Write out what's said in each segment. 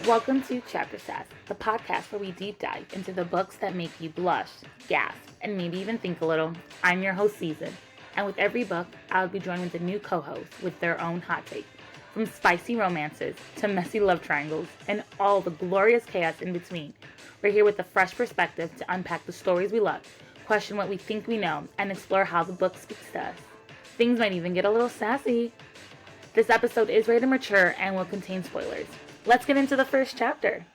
Welcome to Chapter Sass, the podcast where we deep dive into the books that make you blush, gasp, and maybe even think a little. I'm your host, Season, and with every book, I'll be joined with a new co-host with their own hot take. From spicy romances to messy love triangles and all the glorious chaos in between, we're here with a fresh perspective to unpack the stories we love, question what we think we know, and explore how the book speaks to us. Things might even get a little sassy. This episode is rated mature and will contain spoilers. Let's get into the first chapter.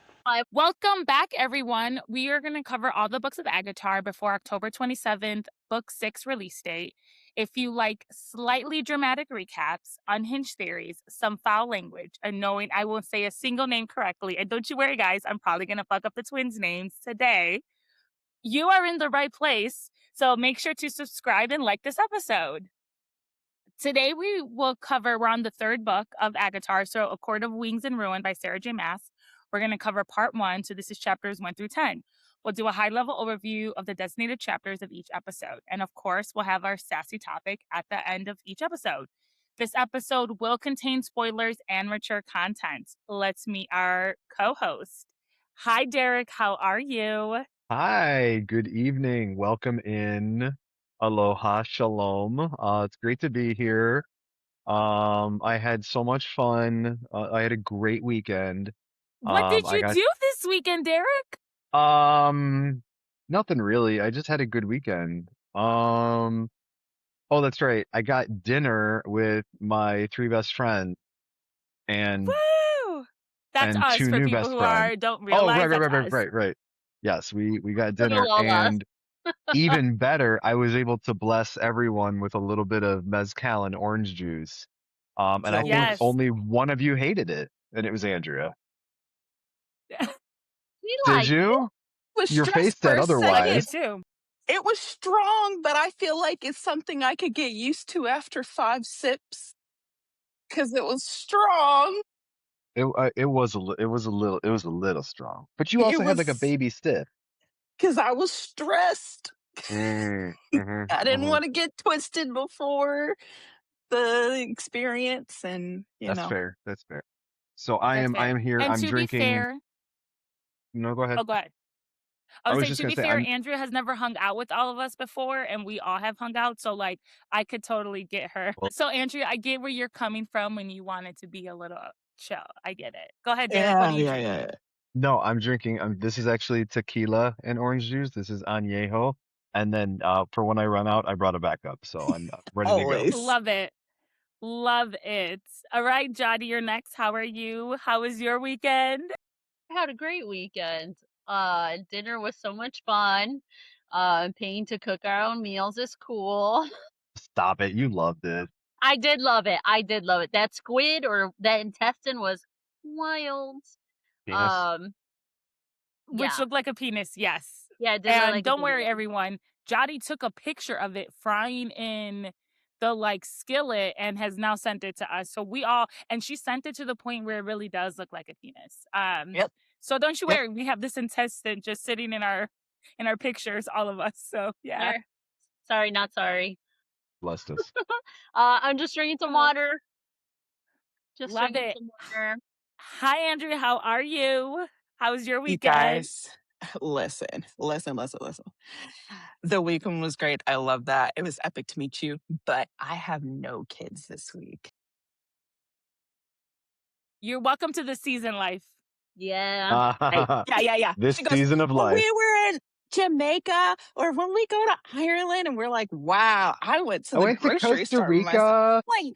Welcome back, everyone. We are going to cover all the books of Agatar before October 27th, Book 6 release date. If you like slightly dramatic recaps, unhinged theories, some foul language, and knowing I won't say a single name correctly, and don't you worry, guys, I'm probably going to fuck up the twins' names today, you are in the right place. So make sure to subscribe and like this episode. Today we will cover, we're on the third book of Agatar, so A Court of Wings and Ruin by Sarah J. Maas. We're going to cover part 1, so this is chapters 1 through 10. We'll do a high-level overview of the designated chapters of each episode. And of course, we'll have our sassy topic at the end of each episode. This episode will contain spoilers and mature content. Let's meet our co-host. Hi, Derek. How are you? Hi, good evening. Welcome in. Aloha, shalom. It's great to be here. I had so much fun. I had a great weekend. What did I you got do this weekend, Derek? um nothing really. I just had a good weekend. Oh, that's right. I got dinner with my 3 best friends and Woo! That's and us 2 for new people best who friends. don't Oh, realize that's us. right. Yes, we got Little dinner all us. and even better, I was able to bless everyone with a little bit of mezcal and orange juice. And I think Yes. only one of you hated it, and it was Andrea. We Did like you? Was Your face stressed for said a I did otherwise. too. It was strong, but I feel like it's something I could get used to after 5 sips because it was strong. It was a little strong. But you It also had like a was baby stiff. because I was stressed. Mm, mhm, I didn't mhm. want to get twisted before the experience, and That's fair. That's fair. So I That's am fair. here. And I'm to be drinking. fair, No, go ahead. oh, go ahead. I I was was saying, just to gonna be say fair, I'm. Andrea has never hung out with all of us before, and we all have hung out. So, like, I could totally get her. Well, So, Andrea, I get where you're coming from when you wanted to be a little chill. I get it. Go ahead, Derek. What are you drinking? No, I'm drinking. This is actually tequila and orange juice. This is añejo. And then for when I run out, I brought it back up. So I'm ready to go. always. Love it. Love it. All right, Jody, you're next. How are you? How was your weekend? I had a great weekend. Dinner was so much fun. Paying to cook our own meals is cool. Stop it. You loved it. I did love it. That squid or that intestine was wild. Penis. Which Yeah. looked like a penis, yes. Yeah, it did look And like a don't worry, penis. everyone. Jody took a picture of it frying in the skillet and has now sent it to us. So we all, and she sent it to the point where it really does look like a penis. Yep. So don't you Yep. worry, we have this intestine just sitting in our pictures, all of us. So yeah. Sorry, not sorry. Blessed us. I'm just drinking some water. Just Love drinking it. some water. Hi, Andrea. How are you? How was your You weekend? guys, listen. The weekend was great. I love that. It was epic to meet you, but I have no kids this week. You're welcome to the season life. Yeah. Yeah. This She goes, season of "When life. we were in Jamaica or when we go to Ireland," and we're like, wow, I went to I the went to grocery Costa store with myself. Rica.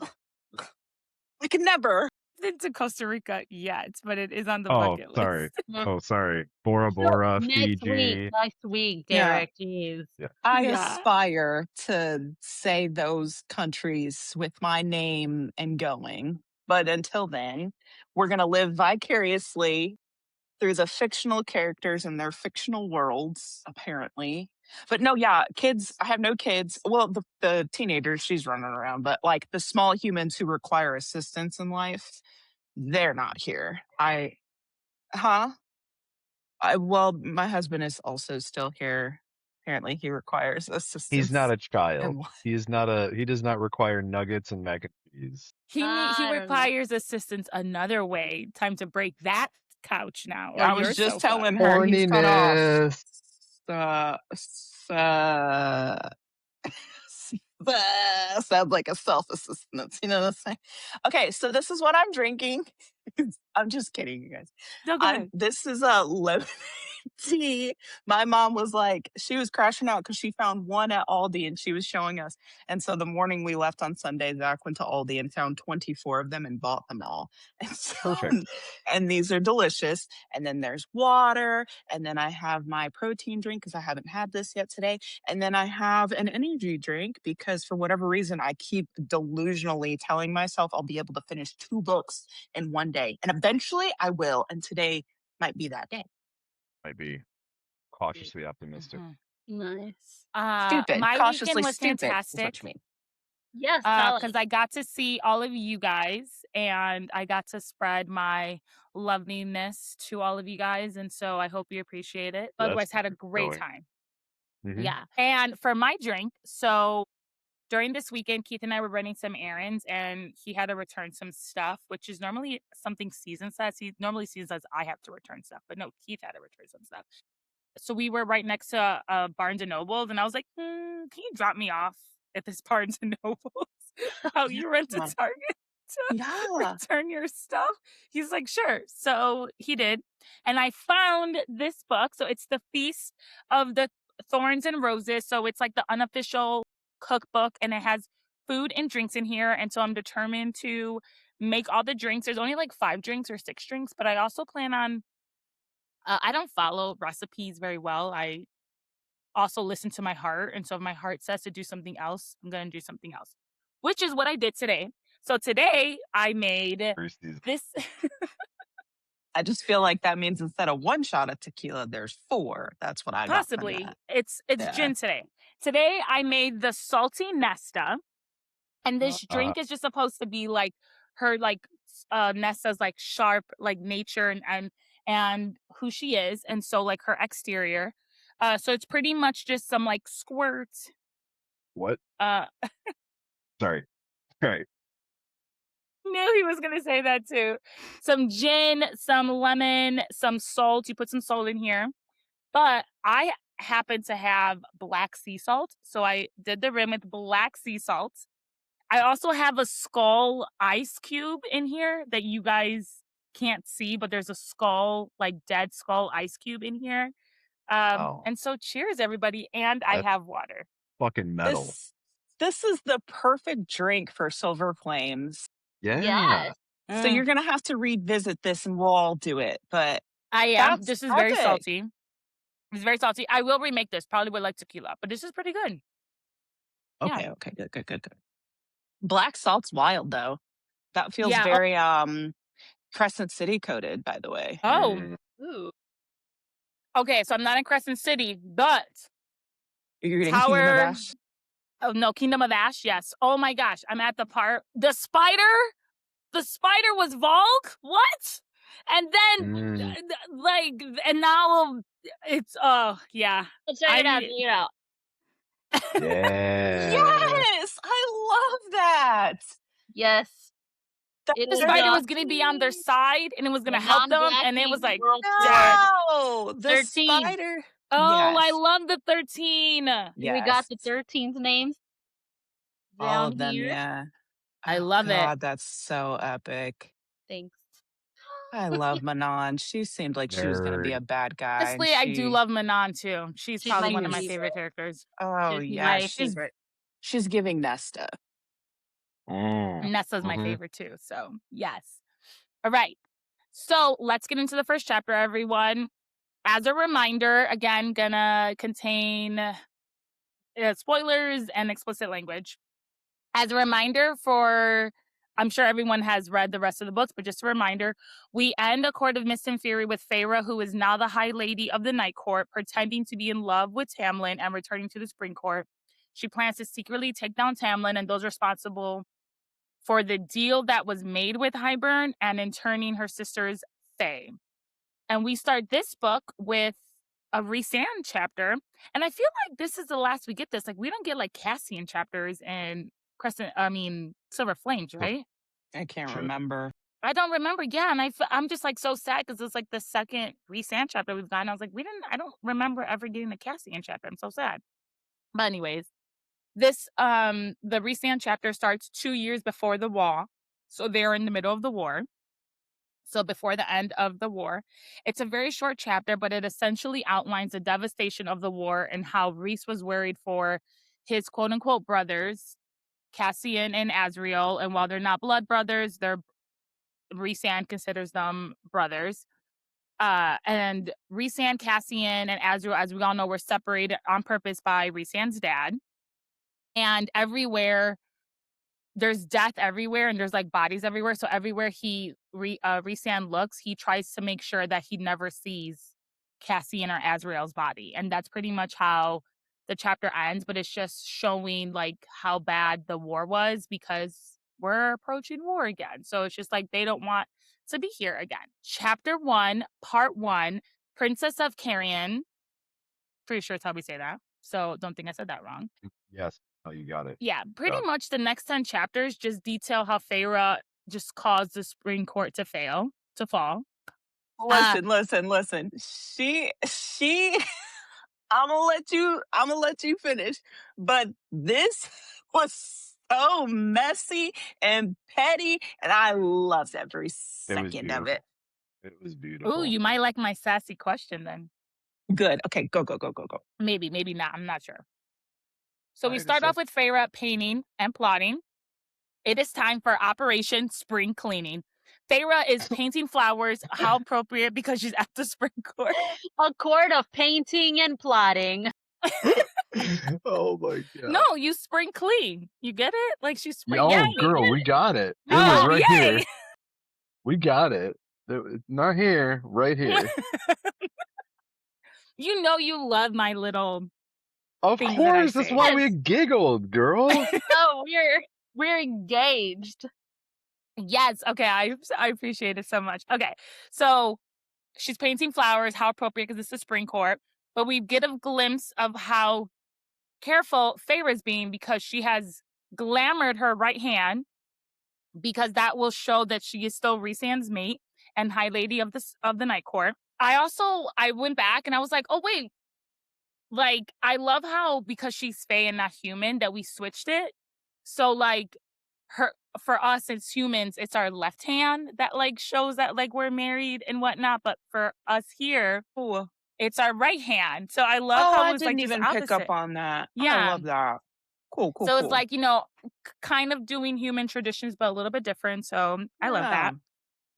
Like, I could never. Been to Costa Rica yet, but it is on the Oh, bucket sorry. list. Oh, sorry. Bora Bora, Next Fiji. week, Yeah. Derek. Jeez. I Yeah. aspire to say those countries with my name and going. But until then, we're going to live vicariously through the fictional characters and their fictional worlds, apparently. But no, yeah, kids, I have no kids. Well, the teenagers, she's running around, but like the small humans who require assistance in life, they're not here. Well, my husband is also still here. apparently he requires assistance. He's not a child. And He does not require nuggets and mac and cheese. He I don't know. requires assistance another way. Time to break that couch now. Or I was your just sofa. telling her he's cut off. Horniness. Sounds like a self-assistance, you know what I'm saying? Okay, so this is what I'm drinking. I'm just kidding, you guys. No, go ahead. This is a lemon tea. My mom was like, she was crashing out because she found one at Aldi and she was showing us. And so the morning we left on Sunday, Zach went to Aldi and found 24 of them and bought them all. And so, Perfect. and these are delicious. And then there's water. And then I have my protein drink because I haven't had this yet today. And then I have an energy drink because for whatever reason, I keep delusionally telling myself I'll be able to finish 2 books in one day. And eventually I will. And today might be that day. Might be cautiously optimistic. Nice. Stupid. My Cautiously weekend was stupid is what fantastic. you mean. Yes, tell Because us. I got to see all of you guys and I got to spread my loveliness to all of you guys. And so I hope you appreciate it. That's Otherwise, had a where we're great going. time. Mhm. Yeah. And for my drink, so during this weekend, Keith and I were running some errands and he had to return some stuff, which is normally something Season says. He normally says I have to return stuff, but no, Keith had to return some stuff. So we were right next to Barnes and Nobles, and I was like, can you drop me off at this Barnes and Nobles? How you rent a Yeah. Target to Yeah. return your stuff? He's like, sure. So he did. And I found this book. So it's The Feast of the Thorns and Roses. So it's like the unofficial cookbook, and it has food and drinks in here. And so I'm determined to make all the drinks. There's only like 5 drinks or 6 drinks, but I also plan on I don't follow recipes very well. I also listen to my heart. And so if my heart says to do something else, I'm going to do something else, which is what I did today. So today I made Roosties. this. I just feel like that means instead of 1 shot of tequila, there's 4. That's what I got from Possibly. that. It's Yeah. gin today. Today I made the salty Nesta. And this drink is just supposed to be like her, like Nesta's like sharp, like nature and who she is. And so like her exterior. So it's pretty much just some like squirt. What? Sorry. Right. Knew he was gonna say that too. Some gin, some lemon, some salt. You put some salt in here. But I happen to have black sea salt. So I did the rim with black sea salt. I also have a skull ice cube in here that you guys can't see, but there's a skull, like dead skull ice cube in here. Oh, And so cheers, everybody. And I That's- have water. fucking metal. This is the perfect drink for Silver Flames. Yeah. Yes. So you're gonna have to revisit this and we'll all do it. But I am. that's This is very epic. salty. It's very salty. I will remake this, probably with like tequila, but this is pretty good. Okay, Yeah. okay, good. Black salt's wild though. That feels Yeah, very Crescent City coded, by the way. Oh, Mm. Ooh. okay. So I'm not in Crescent City, but You're getting Kingdom of Tower. Ash? Oh no, Kingdom of Ash. Yes. Oh my gosh, I'm at the part. The spider was Volk. What? And then like, and now it's yeah. Let's check it out. I- Check it out. Yeah. Yes, I love that. Yes. That It The is spider not- was gonna be on their side, and it was gonna The help them, and it was like, World dead. No, the 13. spider. oh, I Yes. love the 13. We got the Yes. 13th names All down of them, here. yeah. I Oh, love it. God, that's so epic. Thanks. I love Manon. She seemed like she was going to be Nerd. a bad guy. and Honestly, I do she- love Manon too. She's She's probably my one of my favorite. favorite characters. Oh, She's yeah. my She's favorite. she's giving Nesta. And Nessa's my Mhm. favorite too. So yes. All right. So let's get into the first chapter, everyone. As a reminder, again, gonna contain spoilers and explicit language. As a reminder I'm sure everyone has read the rest of the books, but just a reminder, we end A Court of Mist and Fury with Feyre, who is now the High Lady of the Night Court, pretending to be in love with Tamlin and returning to the Spring Court. She plans to secretly take down Tamlin and those responsible for the deal that was made with Hybern and in turning her sisters Fae. And we start this book with a Rhysand chapter. And I feel like this is the last we get this. Like, we don't get like Cassian chapters and Silver Flames, right? I can't Should. remember. I don't remember. Yeah, and I'm just like so sad because it's like the second Rhysand chapter we've gotten. I was like, I don't remember ever getting the Cassian chapter. I'm so sad. But anyways, this the Rhysand chapter starts 2 years before the war, so they're in the middle of the war. So before the end of the war, it's a very short chapter, but it essentially outlines the devastation of the war and how Rhys was worried for his quote unquote brothers, Cassian and Azriel, and while they're not blood brothers, Rhysand considers them brothers. And Rhysand, Cassian, and Azriel, as we all know, were separated on purpose by Rhysand's dad. And everywhere, there's death everywhere, and there's like bodies everywhere. So everywhere Rhysand looks, he tries to make sure that he never sees Cassian or Azriel's body. And that's pretty much how the chapter ends, but it's just showing like how bad the war was because we're approaching war again. So it's just like they don't want to be here again. Chapter 1, Part 1, Princess of Carrion. Pretty sure it's how we say that. So don't think I said that wrong. Yes. Oh, you got it. Yeah, pretty Yeah. much the next 10 chapters just detail how Feyre just caused the spring court to fall. Listen. She I'm gonna let you finish. But this was so messy and petty, and I loved every It was second of it. beautiful. It was Ooh, beautiful. you might like my sassy question then. Good. Okay, go. Maybe not. I'm not sure. So we I start just off with Feyre painting and plotting. It is time for Operation Spring Cleaning. Feyre is painting flowers. How appropriate because she's at the spring court. A court of painting and plotting. Oh my god. No, you spring clean. You get it? Like she's spring. Oh, Yay. girl, we got it. It Oh, was right yay. here. We got it. Not here, right here. You know you love my little. Of Things that I course, that's say. why we giggled, girl. Oh, we're engaged. Yes. Okay. I appreciate it so much. Okay. So she's painting flowers. How appropriate because it's the spring court. But we get a glimpse of how careful Feyre's being because she has glamored her right hand because that will show that she is still Rhysand's mate and High Lady of the Night Court. I went back and I was like, oh wait. Like, I love how because she's Fey and not human that we switched it. So like for us as humans, it's our left hand that like shows that like we're married and whatnot. But for us here, it's our right hand. So I love how I it was didn't like just even pick up opposite. on that. I Yeah. love that. Cool. So it's like, kind of doing human traditions, but a little bit different. So I love that.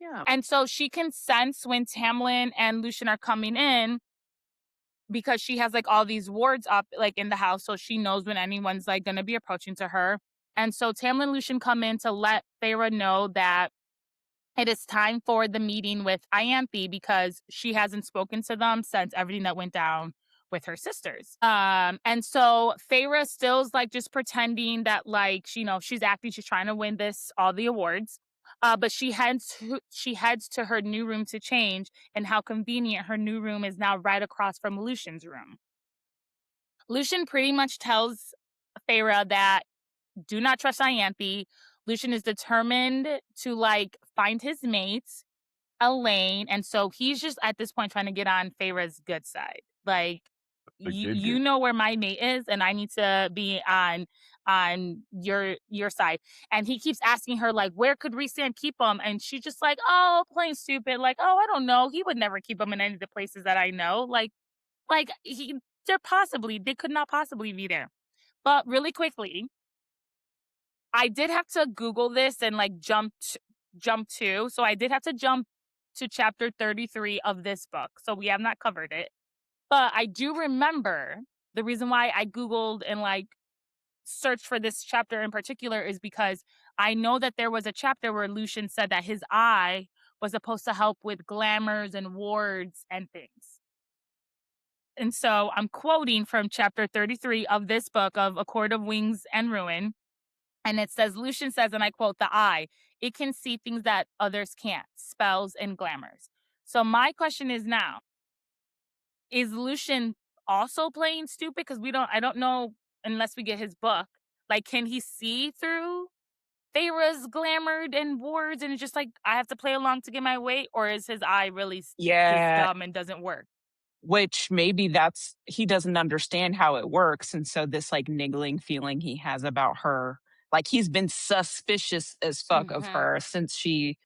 Yeah. And so she can sense when Tamlin and Lucian are coming in because she has like all these wards up like in the house. So she knows when anyone's like going to be approaching to her. And so Tamlin and Lucian come in to let Feyre know that it is time for the meeting with Ianthe because she hasn't spoken to them since everything that went down with her sisters. And so Feyre still's like just pretending that like, she's acting, she's trying to win all the awards. But she heads to her new room to change, and how convenient her new room is now right across from Lucian's room. Lucian pretty much tells Feyre that do not trust Ianthe. Lucian is determined to like find his mates, Elaine, and so he's just at this point trying to get on Feyre's good side. Like you know where my mate is, and I need to be on your side. And he keeps asking her like, where could Rhysand keep him? And she's just like, oh, plain stupid. Like, oh, I don't know. He would never keep him in any of the places that I know. Like they could not possibly be there. But really quickly, I did have to Google this and like jump to. So I did have to jump to chapter 33 of this book. So we have not covered it. But I do remember the reason why I Googled and like searched for this chapter in particular is because I know that there was a chapter where Lucian said that his eye was supposed to help with glamours and wards and things. And so I'm quoting from chapter 33 of this book of A Court of Wings and Ruin. And it says, Lucian says, and I quote, the eye, it can see things that others can't, spells and glamours. So my question is now, is Lucian also playing stupid? Because I don't know unless we get his book. Like, can he see through Feyre's glamour and words, and it's just like I have to play along to get my way, or is his eye really just Yeah, dumb and doesn't work? which maybe that's he doesn't understand how it works, and so this like niggling feeling he has about her, like he's been suspicious as fuck of Mm-hmm. her since she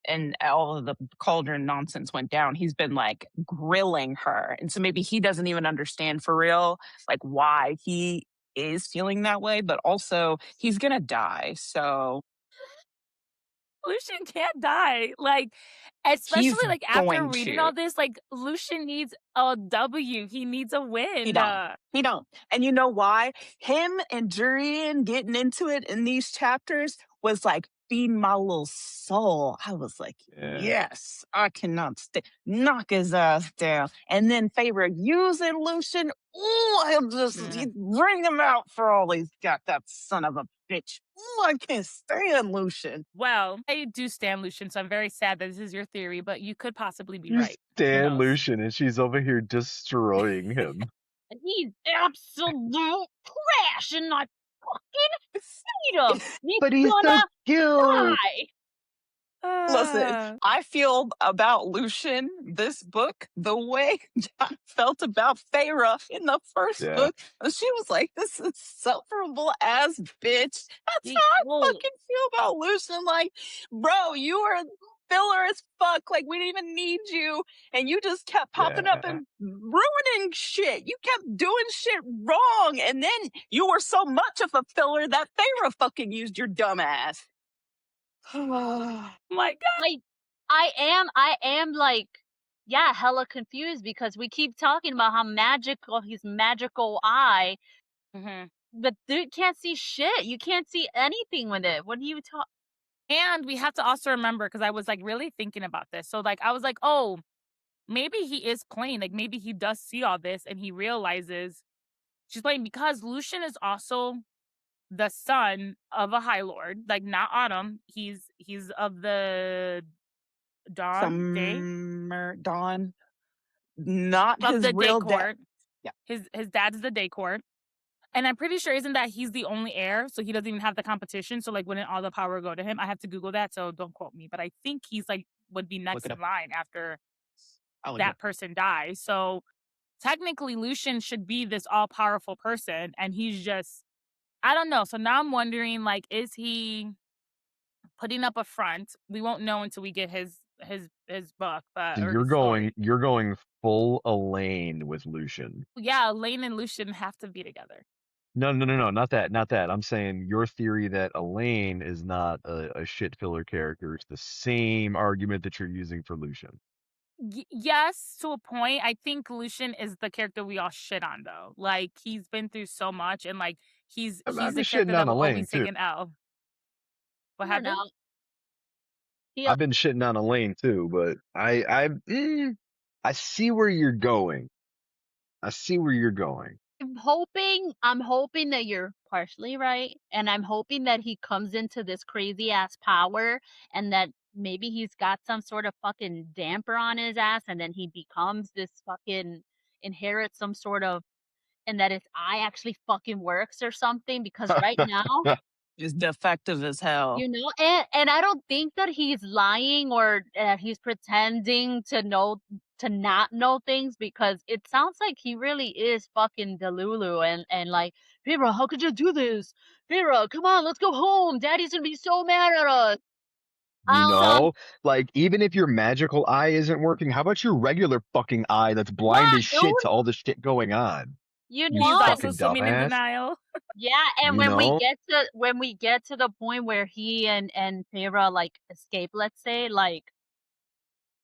and all of the cauldron nonsense went down. He's been like grilling her, and so maybe he doesn't even understand for real like why he is feeling that way, but also he's gonna die, so Lucian can't die. Like, especially he's like after going reading to. all this, like Lucian needs a W. He needs a He win. don't. He don't. And you know why? Him and Jurian getting into it in these chapters was like feeding my little soul. I was like, Yeah. yes, I cannot stay. Knock his ass down. And then Feyre using Lucian. Ooh, he'll just Yeah. bring him out for all he's got, that son of a bitch. Ooh, I can't stand Lucian. Well, I do stand Lucian, so I'm very sad that this is your theory, but you could possibly be You right. Who stand knows? Lucian, and she's over here destroying him. He's absolute trash and I fucking hate him. He's But he's so gonna cute. die. Listen, Ah. I feel about Lucian, this book, the way I felt about Feyre in the first Yeah. book. She was like, this insufferable ass bitch. That's He- how I well, fucking feel about Lucian. Like, bro, you are filler as fuck. Like, we didn't even need you. And you just kept popping up Yeah. and ruining shit. You kept doing shit wrong. And then you were so much of a filler that Feyre fucking used your dumb ass. Oh my God. I am like, yeah, hella confused because we keep talking about how magical his magical eye, Mhm. but dude can't see shit. You can't see anything with it. What do you talk? And we have to also remember, because I was like really thinking about this. So like I was like, oh, maybe he is playing. Like maybe he does see all this and he realizes she's playing, because Lucian is also the son of a High Lord, like not Autumn. He's of the Day Summer Dawn, not of his the Day real dad. Court. Yeah, His dad's the Day Court. And I'm pretty sure, isn't that he's the only heir, so he doesn't even have the competition. So like, wouldn't all the power go to him? I have to Google that, so don't quote me. But I think he's like would be look next it in up. line after I'll look it that up. person dies. So technically, Lucian should be this all powerful person, and he's just, I don't know. So now I'm wondering, like, is he putting up a front? We won't know until we get his book, So or his story. you're going full Elaine with Lucian. Yeah, Lane and Lucian have to be together. No, not that. I'm saying your theory that Elaine is not a shit filler character is the same argument that you're using for Lucian. Yes, to a point. I think Lucian is the character we all shit on, though. Like, he's been through so much, and like I've he's been the character shitting that on will Elaine always take too. an L. What I don't happened? know. He, I've been shitting on Elaine too, but I see where you're going. I see where you're going. I'm hoping that you're partially right, and I'm hoping that he comes into this crazy ass power, and that maybe he's got some sort of fucking damper on his ass, and then he becomes this fucking inherits some sort of, and that his eye actually fucking works or something. Because right now, Is defective as hell. you know, and I don't think that he's lying or that he's pretending to know to not know things, because it sounds like he really is fucking Delulu and like, Vera, how could you do this? Vera, come on, let's go home. Daddy's gonna be so mad at us. You Um, know, like even if your magical eye isn't working, how about your regular fucking eye that's blind yeah, as shit don't to all the shit going on? you You He's know? also fucking swimming in dumbass. denial. Yeah, and You know? when we get to the point where he and Vera like escape, let's say, like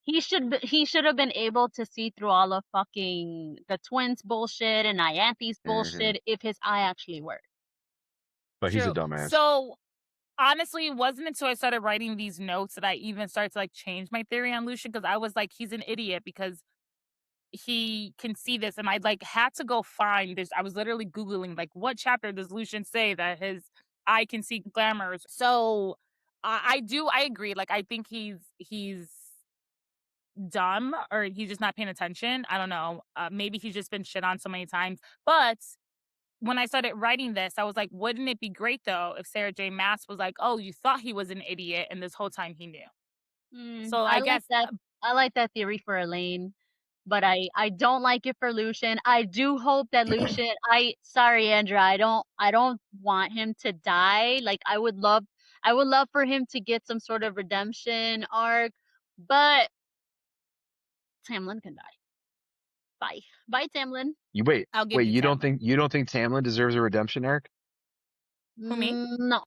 he should have been able to see through all of fucking the twins bullshit and Ianthe's hmm bullshit if his eye actually worked. But he's a True. dumbass. So honestly, it wasn't until I started writing these notes that I even started to like change my theory on Lucian, because I was like, he's an idiot because he can see this, and I like had to go find this. I was literally Googling like, what chapter does Lucian say that his eye can see glamours? So I agree. Like, I think he's dumb or he's just not paying attention. I don't know. Maybe he's just been shit on so many times. But when I started writing this, I was like, wouldn't it be great though if Sarah J. Maas was like, oh, you thought he was an idiot and this whole time he knew. So I I like guess that. I like that theory for Elaine, but I don't like it for Lucian. I do hope that Lucian. Sorry, Andrea. I don't want him to die. Like I would love for him to get some sort of redemption arc, but Tamlin can die. Bye, bye, Tamlin. You wait, I'll give wait. you You don't Tamlin. think Tamlin deserves a redemption arc? Who, me? No.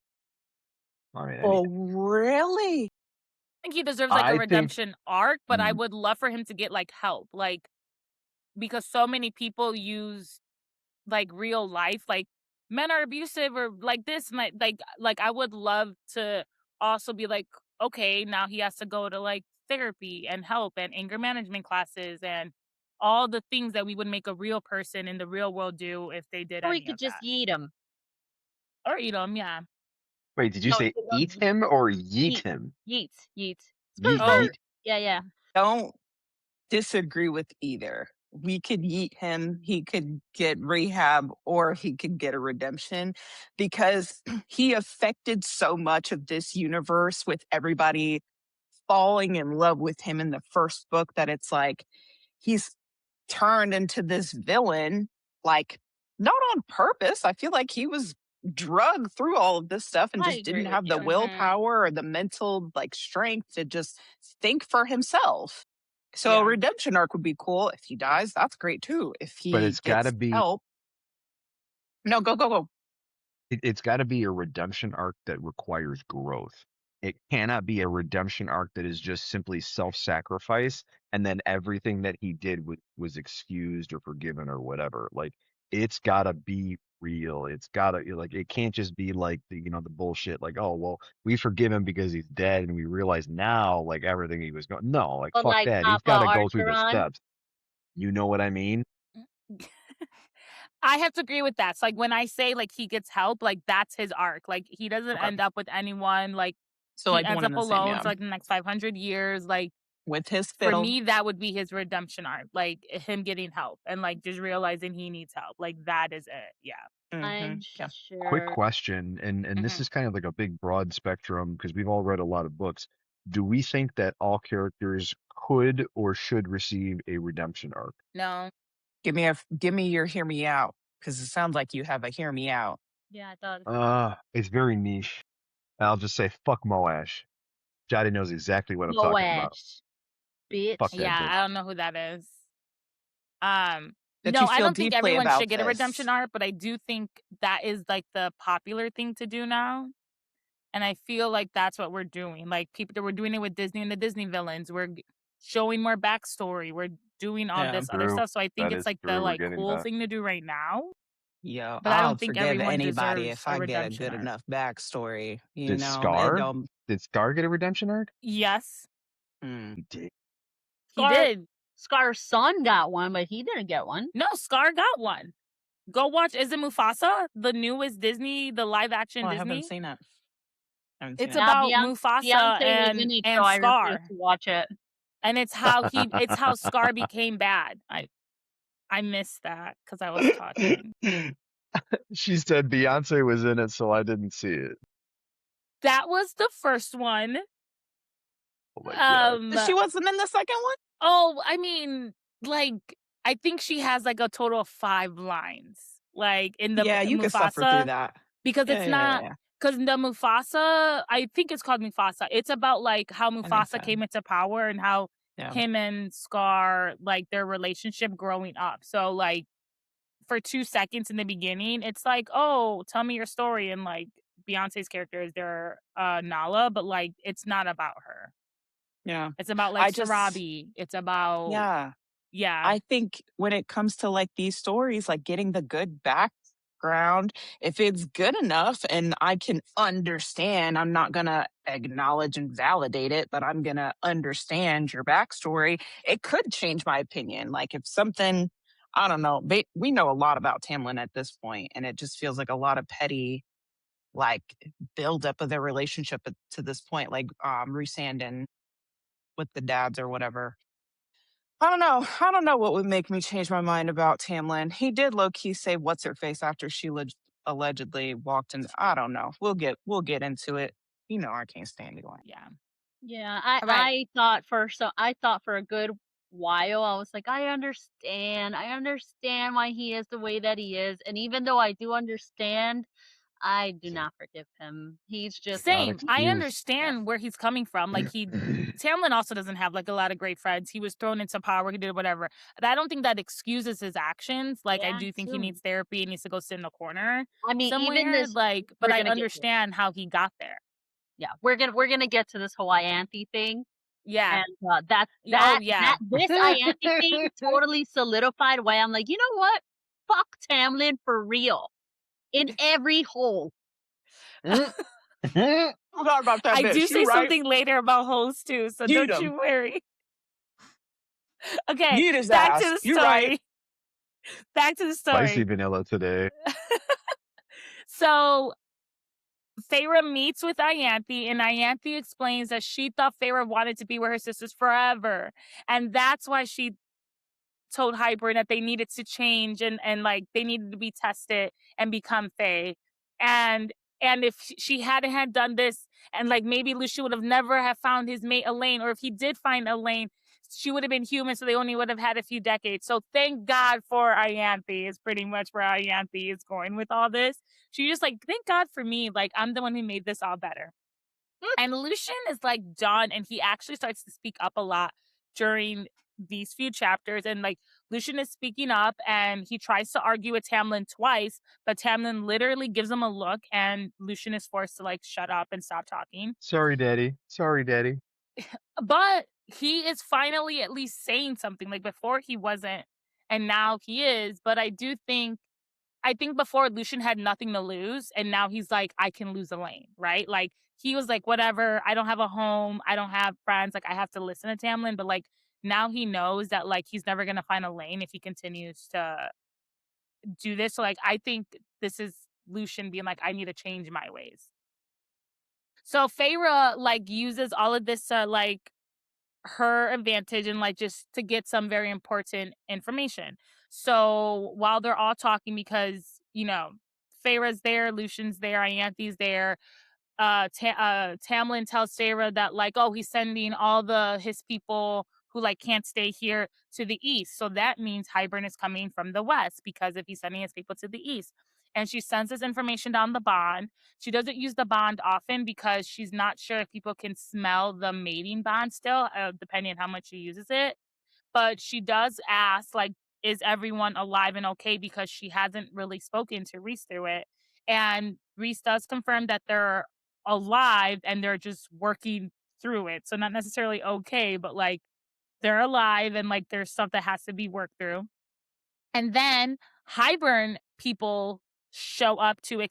All right, Oh, really? I think he deserves like a I think. redemption arc, but I Mm, would love for him to get like help. Like because so many people use like real life, like men are abusive or like this, like I would love to also be like, okay, now he has to go to like therapy and help and anger management classes and all the things that we would make a real person in the real world do if they did Or we any could of just that. eat him. Or eat them, yeah. wait, did you No, say no, eat him or yeet yeet, him? yeet, yeet. Skr, Yeet, Oh, skr. yeet. Yeah, yeah. Don't disagree with either. We could yeet him, he could get rehab, or he could get a redemption because he affected so much of this universe with everybody falling in love with him in the first book that it's like he's turned into this villain, like not on purpose. I feel like he was drugged through all of this stuff and I just agree didn't with have the you. willpower or the mental like strength to just think for himself. So a yeah. redemption arc would be cool. If he dies, that's great too. If But he it's got to gets be. help. No, go. It's got to be a redemption arc that requires growth. It cannot be a redemption arc that is just simply self-sacrifice and then everything that he did was excused or forgiven or whatever. Like it's got to be real. It's got to like it can't just be like the bullshit like, oh, well, we forgive him because he's dead and we realize now like everything he was going. No, like But fuck like that. He's Papa got to go through the Archeron, steps. You know what I mean? I have to agree with that. So, like when I say like he gets help, like that's his arc. Like he doesn't Okay. end up with anyone. Like So he like ends one up and the same, alone yeah. for like the next 500 years. Like With his for fiddle. me, that would be his redemption arc. Like him getting help and like just realizing he needs help. Like that is it. Yeah. I'm Yeah. Quick sure. question, and this Mhm. is kind of like a big broad spectrum because we've all read a lot of books. Do we think that all characters could or should receive a redemption arc? No. Give me your hear me out. Because it sounds like you have a hear me out. Yeah, it does. It's very niche. I'll just say fuck Moash. Jotty knows exactly what I'm talking about. Moash, Fuck bitch. that Yeah, bitch. I don't know who that is. Um, That you no, I feel don't think deeply everyone should about get a this. redemption arc, but I do think that is like the popular thing to do now. And I feel like that's what we're doing. Like people that we're doing it with Disney and the Disney villains. We're showing more backstory. We're doing all Yeah. this other True. stuff. So I think That it's is like the true. We're like getting cool that. thing to do right now. Yo, But I I'll don't think forgive everyone anybody deserves if a I get a redemption good arc. enough backstory. You Did know, it Scar? don't. Did Scar get a redemption arc? Yes, Mm. He did. he Scar did. Scar's son got one, but he didn't get one. No, Scar got one. Go watch. Is it Mufasa? The newest Disney, the live action Oh, I haven't Disney. seen it. I haven't seen It's it. Yeah, about Mufasa Beyonce was in it, so and I refuse Scar, to watch it. and it's how Scar became bad. I missed that because I was talking. She said Beyonce was in it, so I didn't see it. That was the first one. Oh my god. She wasn't in the second one? Oh, I mean, like I think she has like a total of 5 lines, like in the Yeah, you could suffer through Mufasa, that. because Yeah, it's yeah, yeah, not yeah. because the Mufasa, I think it's called Mufasa. It's about like how I think Mufasa so. came into power and how Yeah. him and Scar like their relationship growing up. So like for 2 seconds in the beginning, it's like, "Oh, tell me your story," and like Beyonce's character is their Nala, but like it's not about her. Yeah. It's about like I just Sarabi. It's about yeah. yeah. I think when it comes to like these stories, like getting the good background, if it's good enough and I can understand, I'm not going to acknowledge and validate it, but I'm going to understand your backstory, it could change my opinion. Like if something, I don't know, we know a lot about Tamlin at this point, and it just feels like a lot of petty, like buildup of their relationship to this point, like Rhysand and with the dads or whatever. I don't know. I don't know what would make me change my mind about Tamlin. He did low key say what's her face after she allegedly walked in. I don't know. We'll get into it. You know I can't stand it. Yeah. Yeah, All right. I thought for a good while, I was like, I understand why he is the way that he is, and even though I do understand, I do not forgive him. He's just Not Same. I excuse. understand where he's coming from. Like Tamlin also doesn't have like a lot of great friends. He was thrown into power. He did whatever. But I don't think that excuses his actions. Like I yeah, do think he true. needs therapy. He needs to go sit in a corner I mean, even somewhere. this, Like, but we're I gonna get to it. understand how he got there. Yeah, we're gonna get to this whole Ianthe thing, Yeah. and Oh yeah. this Ianthe thing totally solidified why I'm like, you know what? Fuck Tamlin for real in every hole. Forgot about that I bitch. do You say right. something later about hoes too, so Yeet don't 'em. you worry. Okay, Yeet his back ass. to the You story. right. Back to the Spicy story. vanilla today. So Feyre meets with Ianthe, and Ianthe explains that she thought Feyre wanted to be with her sisters forever. And that's why she told Hybern that they needed to change and like they needed to be tested and become Fae. And if she hadn't had done this, and like maybe Lucian would have never have found his mate Elaine, or if he did find Elaine, she would have been human, so they only would have had a few decades. So thank God for Ianthe is pretty much where Ianthe is going with all this. She just like, thank God for me. Like I'm the one who made this all better. And Lucian is like done, and he actually starts to speak up a lot during these few chapters. And like Lucian is speaking up, and he tries to argue with Tamlin twice, but Tamlin literally gives him a look, and Lucian is forced to like shut up and stop talking. Sorry, Daddy. Sorry, Daddy. But he is finally at least saying something. Like before he wasn't, and now he is. But I think before Lucian had nothing to lose, and now he's like, I can lose Elaine, right? Like he was like, whatever, I don't have a home, I don't have friends, like I have to listen to Tamlin, but like now he knows that like he's never gonna find Elaine if he continues to do this. So like I think this is Lucian being like, I need to change my ways. So Feyre like uses all of this like her advantage and like just to get some very important information. So while they're all talking, because you know Feyre's there, Lucian's there, Ianthe's there, Tamlin tells Feyre that like, oh, he's sending all his people who like can't stay here to the east. So that means Hybern is coming from the west, because if he's sending his people to the east. And she sends this information down the bond. She doesn't use the bond often because she's not sure if people can smell the mating bond still, depending on how much she uses it. But she does ask, like, is everyone alive and okay? Because she hasn't really spoken to Rhys through it. And Rhys does confirm that they're alive and they're just working through it. So not necessarily okay, but like they're alive and like there's stuff that has to be worked through. And then Hybern people show up to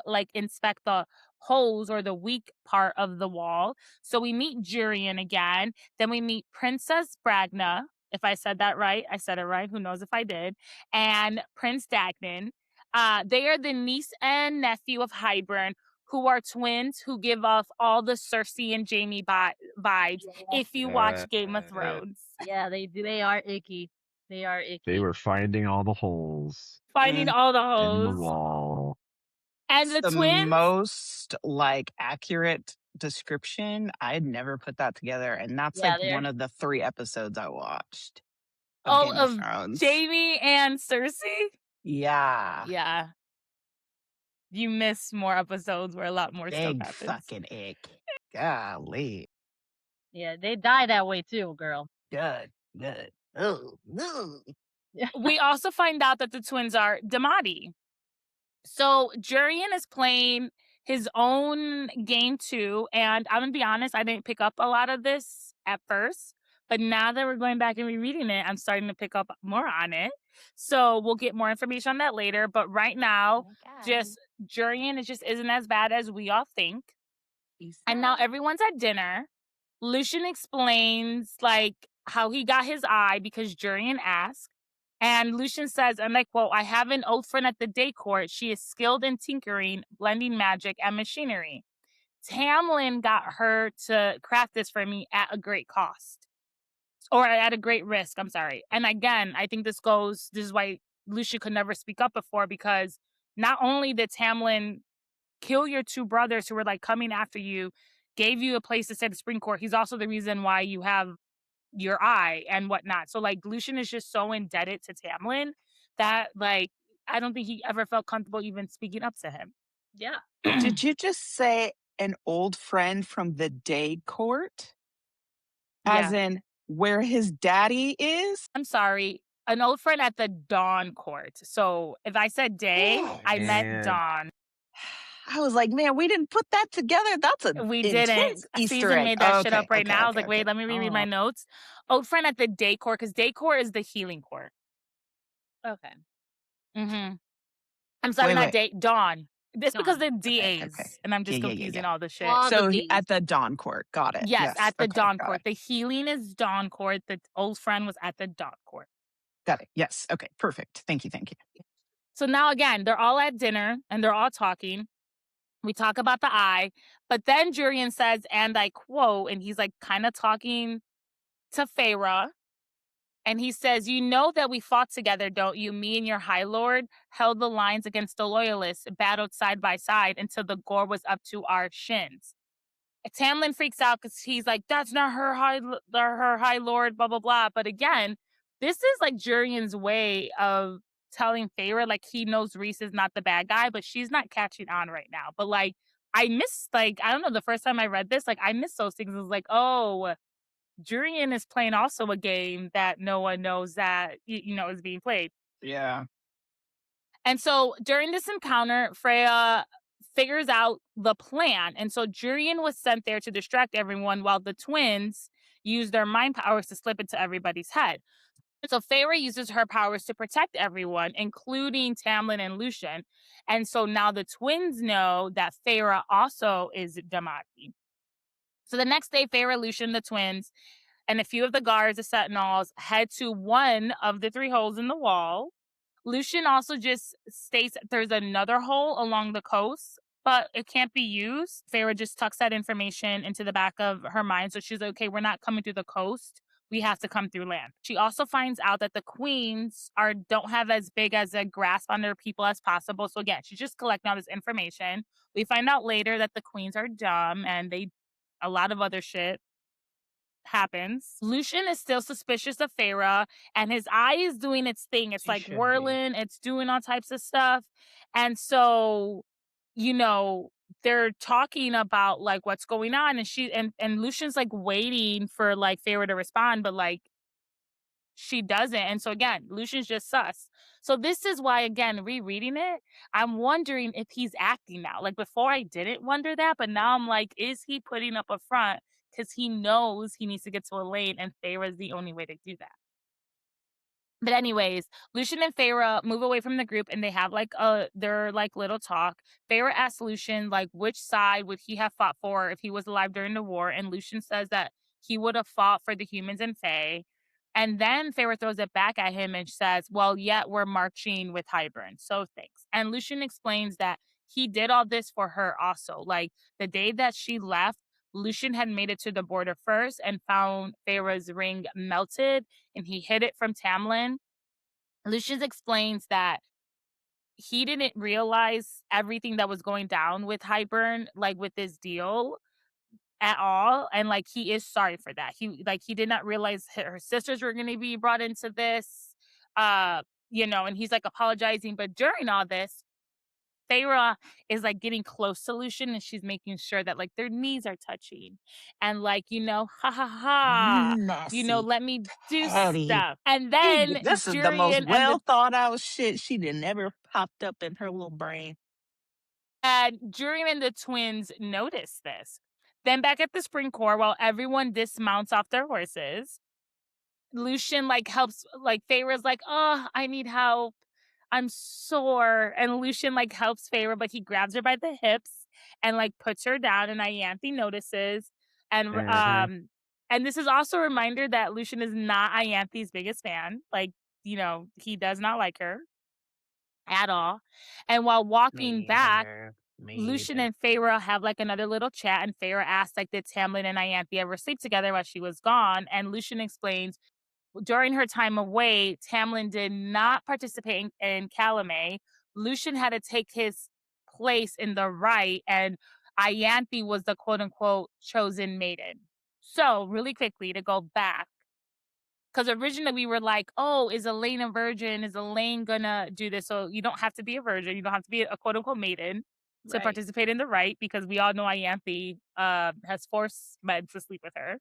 like inspect the holes or the weak part of the wall. So we meet Jurian again. Then we meet Princess Bragna. If I said that right, I said it right. Who knows if I did? And Prince Dagnan. They are the niece and nephew of Hybern, who are twins who give off all the Cersei and Jaime vibes. If you watch Game of Thrones, Yeah, they do. They are icky. They are icky. They were finding all the holes finding all the in the hoes. wall. And the The twins, most like accurate description. I'd never put that together, and that's Yeah, like they're one of the 3 episodes I watched of Game of of Thrones. Jaime and Cersei. Yeah. Yeah. You miss more episodes where a lot more stuff Big happens. fucking ick. Golly. yeah, they die that way too, girl. Good. Good. Oh, no. We also find out that the twins are Damati. So Jurian is playing his own game too. And I'm going to be honest, I didn't pick up a lot of this at first. But now that we're going back and rereading it, I'm starting to pick up more on it. So we'll get more information on that later. But right now, just Jurian just isn't as bad as we all think. And now everyone's at dinner. Lucian explains like how he got his eye because Jurian asked. And Lucian says, and I quote, I have an old friend at the day court. She is skilled in tinkering, blending magic, and machinery. Tamlin got her to craft this for me at a great cost. or at a great risk, I'm sorry. And again, I think this is why Lucian could never speak up before, because not only did Tamlin kill your two brothers who were like coming after you, gave you a place to stay at the Spring Court, he's also the reason why you have your eye and whatnot. So like Lucian is just so indebted to Tamlin that like I don't think he ever felt comfortable even speaking up to him. Yeah. Did you just say an old friend from the day court? As Yeah. in where his daddy is? I'm sorry. An old friend at the Dawn Court. So if I said day, Oh, I meant man. Dawn. I was like, man, we didn't put that together. That's an We intense didn't. Easter Season egg. made that shit Okay, up right okay, now. I was okay, like, wait, okay. let me reread my Oh, notes. Old friend at the day court, because day court is the healing court. Okay. Mm-hmm. I'm sorry, not wait. day, Dawn. This because Dawn. the Okay, DAs, okay. and I'm Yeah, just yeah, yeah, confusing yeah. all the shit. All the So D's. at the Dawn Court. Got it. Yes, at the Okay, Dawn got Court. it. The healing is Dawn Court. The old friend was at the Dawn Court. Got it. Yes. Okay, perfect. Thank you. So now again, they're all at dinner and they're all talking. We talk about the eye, but then Jurian says, and I quote, and he's like kind of talking to Feyre. And he says, you know that we fought together, don't you? Me and your High Lord held the lines against the Loyalists, battled side by side until the gore was up to our shins. Tamlin freaks out because he's like, that's not her high lord, blah, blah, blah. But again, this is like Jurian's way of telling Feyre, like, he knows Rhys is not the bad guy, but she's not catching on right now. But like, I miss, like, I don't know, the first time I read this, like, I miss those things. It was like, oh, Jurian is playing also a game that no one knows that, is being played. Yeah. And so during this encounter, Freya figures out the plan. And so Jurian was sent there to distract everyone while the twins use their mind powers to slip into everybody's head. So Feyre uses her powers to protect everyone, including Tamlin and Lucian. And so now the twins know that Feyre also is Damati. So the next day, Feyre, Lucian, the twins, and a few of the guards, the sentinels, head to one of the three holes in the wall. Lucian also just states there's another hole along the coast, but it can't be used. Feyre just tucks that information into the back of her mind. So she's like, okay, we're not coming through the coast. We have to come through land. She also finds out that the queens don't have as big as a grasp on their people as possible. So again, she's just collecting all this information. We find out later that the queens are dumb and a lot of other shit happens. Lucian is still suspicious of Feyre, and his eye is doing its thing. It's He like should be. whirling, it's doing all types of stuff. And so, they're talking about like what's going on, and and Lucian's like waiting for like Feyre to respond, but like she doesn't. And so again, Lucian's just sus. So this is why, again, rereading it, I'm wondering if he's acting now. Like before I didn't wonder that, but now I'm like, is he putting up a front because he knows he needs to get to Elaine and Feyre is the only way to do that? But anyways, Lucian and Feyre move away from the group and they have like their like little talk. Feyre asks Lucian like which side would he have fought for if he was alive during the war, and Lucian says that he would have fought for the humans and Fae. And then Feyre throws it back at him and says, well, yet we're marching with Hybern, so thanks. And Lucian explains that he did all this for her also. Like the day that she left, Lucian had made it to the border first and found Feyre's ring melted, and he hid it from Tamlin. Lucian explains that he didn't realize everything that was going down with Hybern, like with this deal at all. And like, he is sorry for that. He did not realize her sisters were going to be brought into this, and he's like apologizing. But during all this, Feyre is like getting close to Lucian and she's making sure that like their knees are touching and like, ha ha ha, Messy. let me do Petty. stuff. And then This is the most Jurian well thought out shit she'd have never popped up in her little brain. and the twins notice this. Then back at the spring court, while everyone dismounts off their horses, Lucian like helps, like Feyre's like, oh, I need help. I'm sore. And Lucian like helps Feyre, but he grabs her by the hips and like puts her down, and Ianthe notices. And Mhm. and this is also a reminder that Lucian is not Ianthe's biggest fan. Like, he does not like her at all. And while walking Me back, either. Lucian and Feyre have like another little chat, and Feyre asks like, did Tamlin and Ianthe ever sleep together while she was gone? And Lucian explains during her time away, Tamlin did not participate in Calumet. Lucian had to take his place in the right, and Ianthe was the quote-unquote chosen maiden. So, really quickly, to go back, because originally we were like, oh, is Elaine a virgin? Is Elaine gonna do this? So you don't have to be a virgin. You don't have to be a quote-unquote maiden to Right. participate in the rite, because we all know Ianthe has forced men to sleep with her.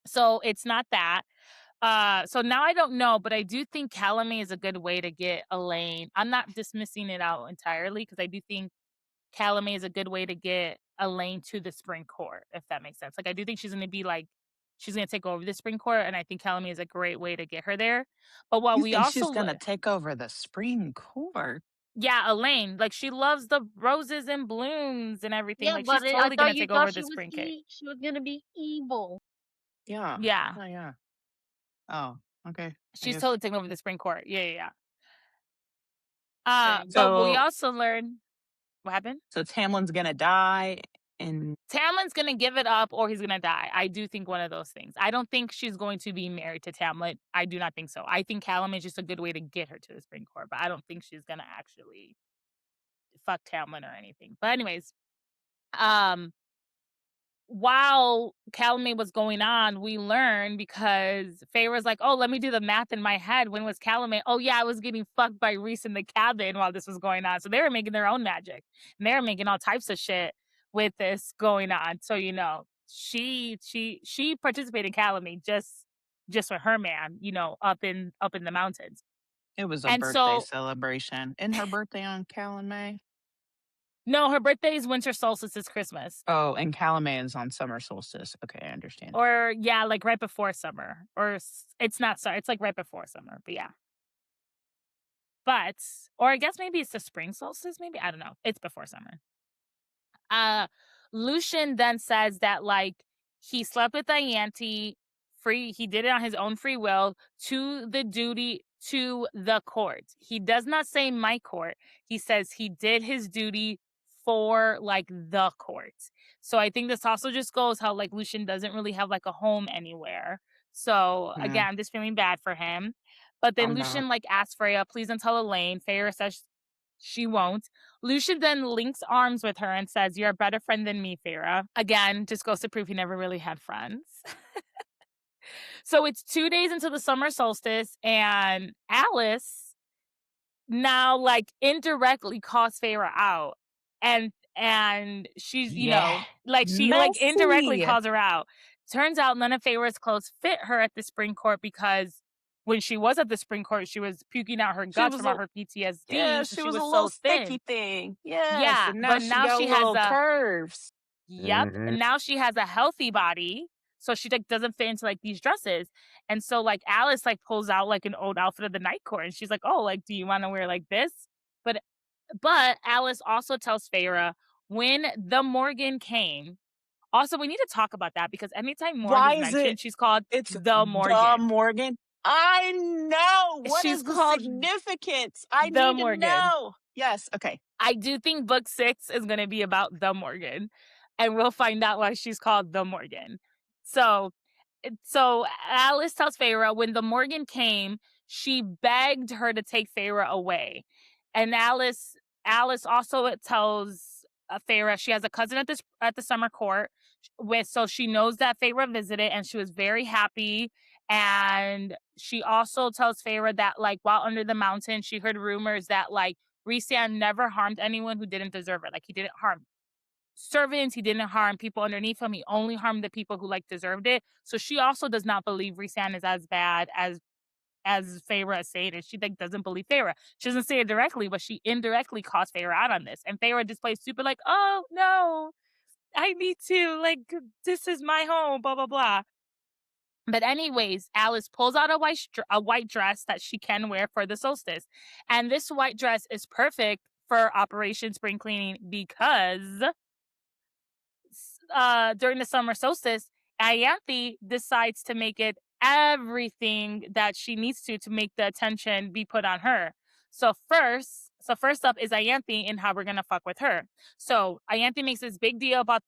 So it's not that. So now I don't know, but I do think Calumet is a good way to get Elaine. I'm not dismissing it out entirely, because I do think Calumet is a good way to get Elaine to the spring court, if that makes sense. Like, I do think she's going to be like, she's going to take over the spring court, and I think Calumet is a great way to get her there. But while You we think also, she's gonna take over the Supreme Court? yeah, Elaine, like, she loves the roses and blooms and everything. Yeah, Like, but she's I totally going thought to you take thought over she the was spring court. she was gonna be evil. Yeah. Yeah, Oh, yeah. Oh, okay. I she's guess. totally taking over the spring court. Yeah. But we So, also learned what happened. so Tamlin's gonna die, and Tamlin's going to give it up, or he's going to die. I do think one of those things. I don't think she's going to be married to Tamlin. I do not think so. I think Calumet is just a good way to get her to the spring court, but I don't think she's going to actually fuck Tamlin or anything. But anyways, while Calumet was going on, we learned, because Faye was like, oh, let me do the math in my head. When was Calumet? Oh, yeah, I was getting fucked by Reese in the cabin while this was going on. So they were making their own magic. And they were making all types of shit with this going on. So, you know, she participated in Calumet just for her man, you know, up in the mountains. it was a And birthday so, celebration. Isn't her birthday on Calumet? no, her birthday is winter solstice, is Christmas. Oh, and Calumet is on summer solstice. Okay, I understand. Or, yeah, like right before summer. Or it's not, sorry, it's like right before summer, but yeah. But, or I guess maybe it's the spring solstice, maybe? I don't know. It's before summer. Lucian then says that, like, he slept with Ianthe, he did it on his own free will, to the duty to the court. He does not say my court. He says he did his duty for, like, the court. So I think this also just goes how, like, Lucian doesn't really have, like, a home anywhere. So Yeah, again, I'm just feeling bad for him. But then I'm Lucian, not. like, asks Freya, please don't tell Elaine. Feyre says she won't. Lucian then links arms with her and says, you're a better friend than me, Feyre. Again, just goes to prove he never really had friends. So it's 2 days until the summer solstice, and Alice now, like, indirectly calls Feyre out. And she's, you know, like, she like indirectly Messy. calls her out. Turns out none of Feyre's clothes fit her at the spring court, because when she was at the spring court, she was puking out her guts was from all her PTSD. Yeah, so she she was a so little thin. sticky thing. Yes, Yeah, and now but she now got she has little a curves. yep. Mhm. Now she has a healthy body, so she, like, doesn't fit into, like, these dresses. And so, like, Alice, like, pulls out, like, an old outfit of the night court, and she's like, oh, like, do you want to wear like this? But Alice also tells Feyre, when the Morgan came. Also, we need to talk about that, because anytime Morgan Why is is mentioned, it? she's called It's the Morgan. Morgan. I know. What She's is the called significance? I the need to Morgan. know. Yes. Okay. I do think book 6 is going to be about the Morgan, and we'll find out why she's called the Morgan. So Alice tells Feyre, when the Morgan came, she begged her to take Feyre away. And Alice also tells Feyre she has a cousin at the summer court, so she knows that Feyre visited, and she was very happy. And she also tells Feyre that, like, while under the mountain, she heard rumors that, like, Rhysand never harmed anyone who didn't deserve it. Like, he didn't harm servants, he didn't harm people underneath him. He only harmed the people who, like, deserved it. So she also does not believe Rhysand is as bad as Feyre is saying it. She, like, doesn't believe Feyre. She doesn't say it directly, but she indirectly calls Feyre out on this. And Feyre just plays stupid, like, oh no, I need to, like, this is my home, blah blah blah. But anyways, Alice pulls out a white dress that she can wear for the solstice. And this white dress is perfect for Operation Spring Cleaning, because during the summer solstice, Ianthe decides to make it everything that she needs to make the attention be put on her. So first, So first up is Ianthe and how we're going to fuck with her. So Ianthe makes this big deal about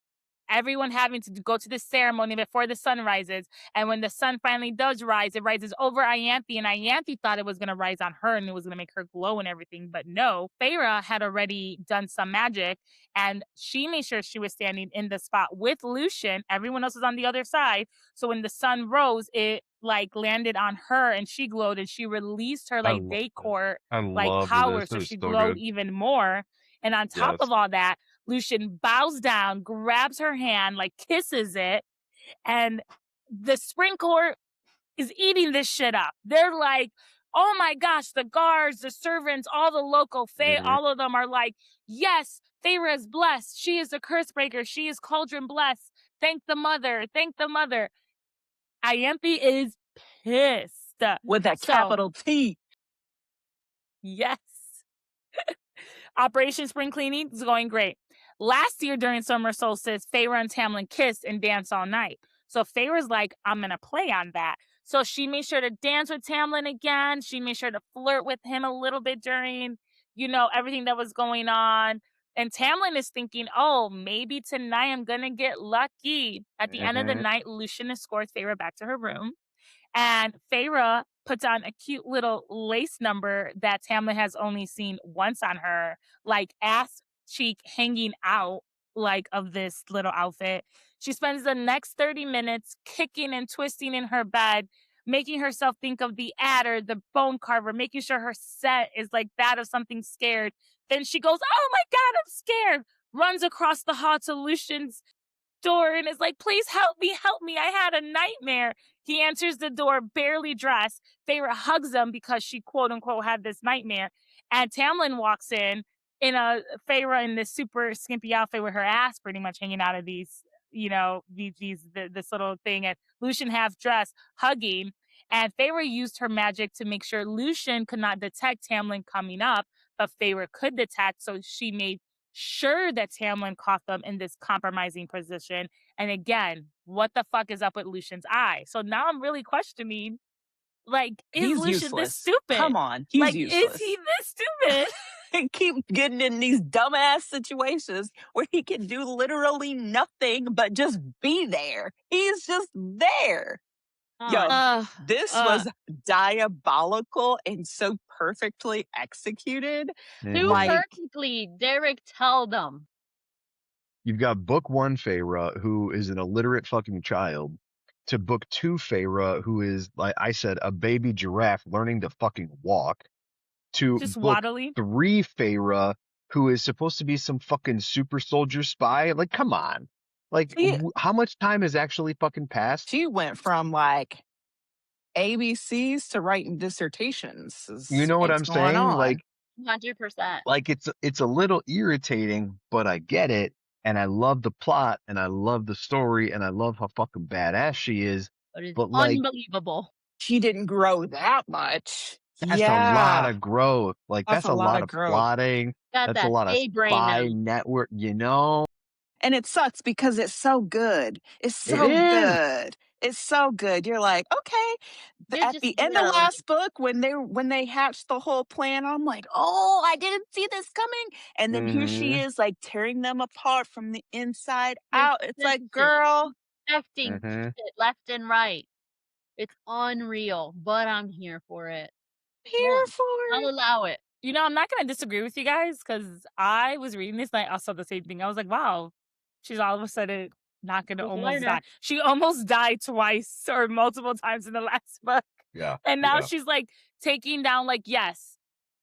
everyone having to go to the ceremony before the sun rises. And when the sun finally does rise, it rises over Ianthe. And Ianthe thought it was going to rise on her and it was going to make her glow and everything. But no, Feyre had already done some magic and she made sure she was standing in the spot with Lucian. Everyone else was on the other side. So when the sun rose, it like landed on her and she glowed and she released her I like love day it. court I like love power. this. So It was she so glowed good. even more. And on top Yes. of all that, Lucian bows down, grabs her hand, like kisses it, and the spring court is eating this shit up. They're like, oh my gosh, the guards, the servants, all the local fae, Mhm. all of them are like, yes, Feyre is blessed. She is a curse breaker. She is cauldron blessed. Thank the mother. Thank the mother. Ianthe is pissed. With a So, capital T. yes. Operation Spring Cleaning is going great. Last year during summer solstice, Feyre and Tamlin kissed and danced all night. So Feyre's like, I'm going to play on that. So she made sure to dance with Tamlin again. She made sure to flirt with him a little bit during, everything that was going on. And Tamlin is thinking, oh, maybe tonight I'm going to get lucky. At the end of the Mhm. night, Lucian escorts Feyre back to her room. And Feyre puts on a cute little lace number that Tamlin has only seen once on her, like ass cheek hanging out, like of this little outfit. She spends the next 30 minutes kicking and twisting in her bed, making herself think of the adder, the bone carver, making sure her set is like that of something scared. Then she goes, oh my God, I'm scared. Runs across the hall to Lucian's door and is like, please help me, I had a nightmare. He answers the door, barely dressed. Feyre hugs him because she quote unquote had this nightmare. And Tamlin walks in a Feyre in this super skimpy outfit with her ass pretty much hanging out of these, this little thing, and Lucian half dressed, hugging. And Feyre used her magic to make sure Lucian could not detect Tamlin coming up, but Feyre could detect, so she made sure that Tamlin caught them in this compromising position. And again, what the fuck is up with Lucian's eye? So now I'm really questioning, like, is He's Lucian this useless. stupid? Come on. He's Like, useless. is he this stupid? And keep getting in these dumbass situations where he can do literally nothing but just be there. He's just there. Yo, this was diabolical and so perfectly executed. Too Mhm. Like, perfectly. Derek, tell them. You've got book one Feyre, who is an illiterate fucking child, to book two Feyre, who is, like I said, a baby giraffe learning to fucking walk, to Just book waddling. three Feyre, who is supposed to be some fucking super soldier spy. Like, come on. Like, she, how much time has actually fucking passed? she went from like ABCs to writing dissertations. You know what What's I'm going saying? on? 100%. Like it's a little irritating, but I get it, and I love the plot, and I love the story, and I love how fucking badass she is. But it's But like, unbelievable. She didn't grow that much. that's a lot of growth. Like That's that's a a lot lot of of growth. plotting. Got That's a that lot of A brain now. spy network. You know, And it sucks because it's so good. It's it so is. good. It's so good. You're like, okay. You're At just the end of dwelling. last book, when they hatched the whole plan, I'm like, oh, I didn't see this coming. And then here she Mm-hmm. is, like tearing them apart from the inside out. It's like, Consistent. girl, Affecting Mm-hmm. shit left and right. It's unreal, but I'm here for it. here for I'll it. allow it. I'm not going to disagree with you guys because I was reading this and I saw the same thing. I was like, wow, she's all of a sudden not going to She's almost learner. die. She almost died twice or multiple times in the last book. Yeah. And now Yeah. she's like taking down, like, yes,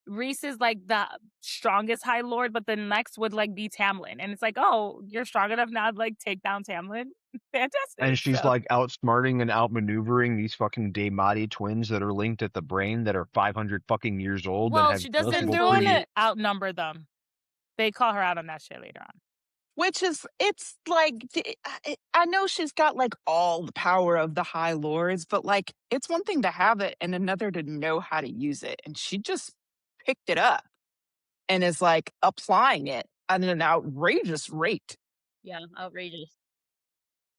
Reese is like the strongest High Lord, but the next would like be Tamlin. And it's like, oh, you're strong enough now to like take down Tamlin? Fantastic. And she's So- like outsmarting and outmaneuvering these fucking Daemati twins that are linked at the brain that are 500 fucking years old. well, that have she doesn't multiple really outnumber them. They call her out on that shit later on. Which is, it's like, I know she's got like all the power of the High Lords, but like, it's one thing to have it and another to know how to use it. And she just picked it up and is like applying it at an outrageous rate. Yeah, outrageous.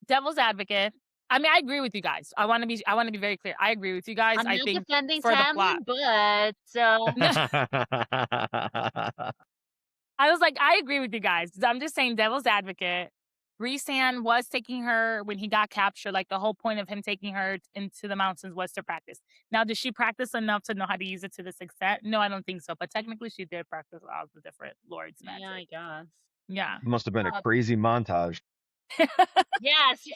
Devil's advocate. I mean, I agree with you guys. I want to be very clear. I agree with you guys. I'm I not think defending for the plot. Tamlin, but No, I was like, I agree with you guys. I'm just saying, devil's advocate. Rhysand was taking her when he got captured. Like the whole point of him taking her into the mountains was to practice. Now, did she practice enough to know how to use it to this extent? No, I don't think so. But technically, she did practice all the different lords' yeah, I magic. guess. Yeah. Must have been a Uh, crazy montage. Yes.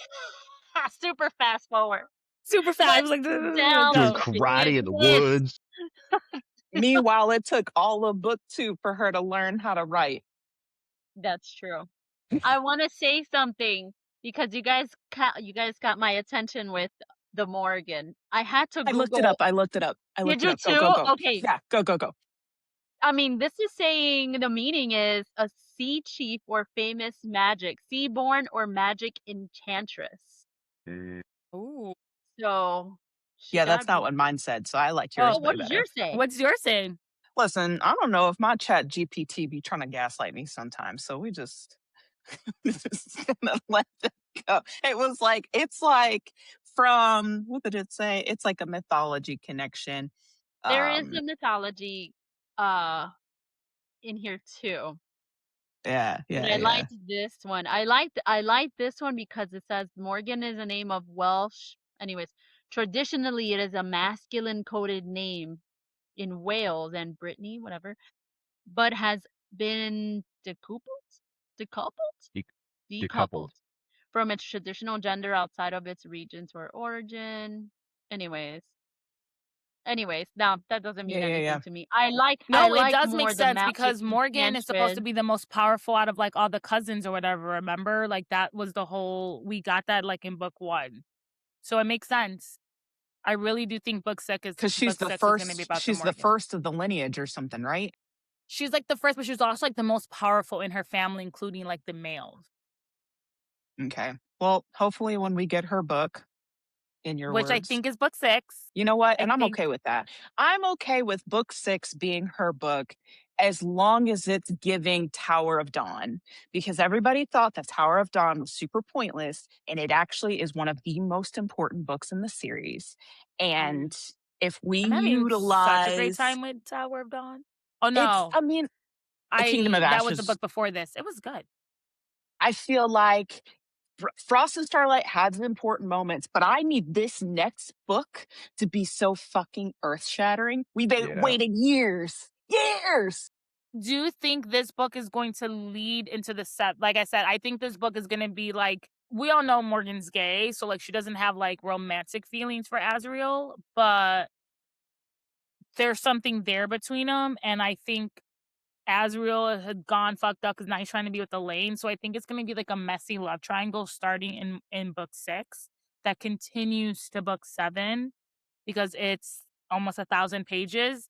Super fast forward. Super fast. I was like, Down Doing go. to karate in the business. woods. Meanwhile, it took all of book 2 for her to learn how to write. That's true. I want to say something because you guys got my attention with the Morgan. I had to I looked it up. Google. I looked it up. I Did looked it you up. Go, go, too? go. Okay. Yeah, go, go, go. I mean, this is saying the meaning is a sea chief or famous magic, seaborn or magic enchantress. Ooh. So she Yeah, got. that's not what mine said, so I liked yours Oh, what way does better. yours say? What's yours saying? Listen, I don't know if my chat GPT be trying to gaslight me sometimes, so we just gonna let it go. It's like from, what did it say? It's like a mythology connection. There is a mythology in here too. Yeah, But yeah, I yeah. liked this one. I liked this one because it says Morgan is a name of Welsh. Anyways, traditionally it is a masculine coded name in Wales and Brittany, whatever, but has been decoupled, De- decoupled Decoupled. from its traditional gender outside of its regions or origin. Anyways, now that doesn't mean Yeah, yeah, anything yeah. to me. I like No, it does make more the sense magic because Morgan is supposed to enchantress. be the most powerful out of like all the cousins or whatever. Remember, like that was the whole. We got that like in book 1, so it makes sense. I really do think Because book six is going to be about the she's the Morgan. first of the lineage or something, right? She's like the first, but she's also like the most powerful in her family, including like the males. Okay. Well, hopefully when we get her book, in your Which I words. think is book 6. You know what? I And I'm think okay with that. I'm okay with book 6 being her book as long as it's giving Tower of Dawn, because everybody thought that Tower of Dawn was super pointless, and it actually is one of the most important books in the series. And if we I'm having such a great utilize time with Tower of Dawn. Oh it's, no, I mean, A Kingdom of that was the Ashes, book before this. It was good. I feel like Frost and Starlight has important moments, but I need this next book to be so fucking earth shattering. We've Yeah. waited years. Do you think this book is going to lead into the set? Like I said, I think this book is going to be like, we all know Morgan's gay, so like she doesn't have like romantic feelings for Azriel, but there's something there between them, and I think Azriel had gone fucked up because now he's trying to be with Elaine. So I think it's going to be like a messy love triangle starting in book 6 that continues to book 7 because it's almost 1,000 pages.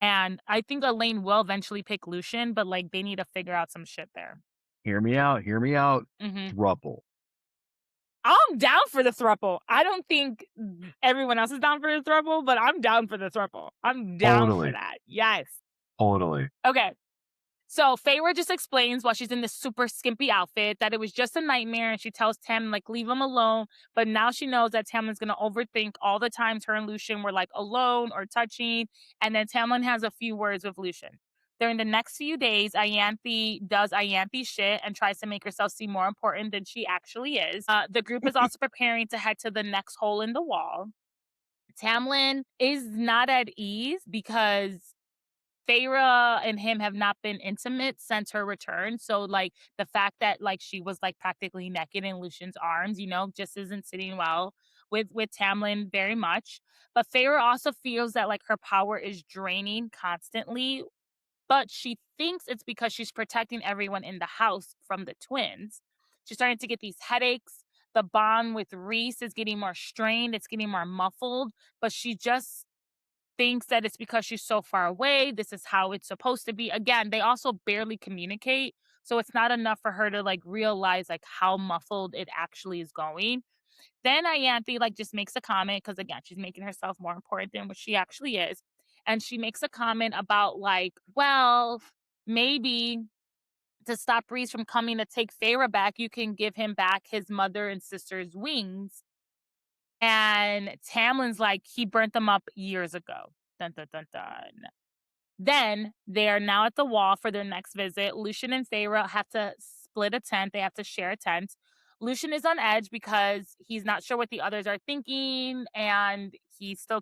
And I think Elaine will eventually pick Lucian, but like they need to figure out some shit there. Hear me out. Mm-hmm. Thruple. I'm down for the throuple. I don't think everyone else is down for the throuple, but I'm down for the throuple. I'm down for Totally. that. Yes. Totally. Okay. So Feyre just explains while she's in this super skimpy outfit that it was just a nightmare, and she tells Tam like leave him alone. But now she knows that Tamlin's gonna overthink all the times her and Lucian were like alone or touching, and then Tamlin has a few words with Lucian. During the next few days, Ianthe does Ianthe shit and tries to make herself seem more important than she actually is. The group is also preparing to head to the next hole in the wall. Tamlin is not at ease because Feyre and him have not been intimate since her return. So, like, the fact that, like, she was, like, practically naked in Lucian's arms, you know, just isn't sitting well with Tamlin very much. But Feyre also feels that, like, her power is draining constantly, but she thinks it's because she's protecting everyone in the house from the twins. She's starting to get these headaches. The bond with Rhys is getting more strained. It's getting more muffled, but she just thinks that it's because she's so far away. This is how it's supposed to be. Again, they also barely communicate. So it's not enough for her to like realize like how muffled it actually is going. Then Ianthe like just makes a comment because again, she's making herself more important than what she actually is. And she makes a comment about like, well, maybe to stop Rhys from coming to take Feyre back, you can give him back his mother and sister's wings. And Tamlin's like, he burnt them up years ago. Dun, dun, dun, dun. Then they are now at the wall for their next visit. Lucien and Feyre have to split a tent. They have to share a tent. Lucien is on edge because he's not sure what the others are thinking, and he's still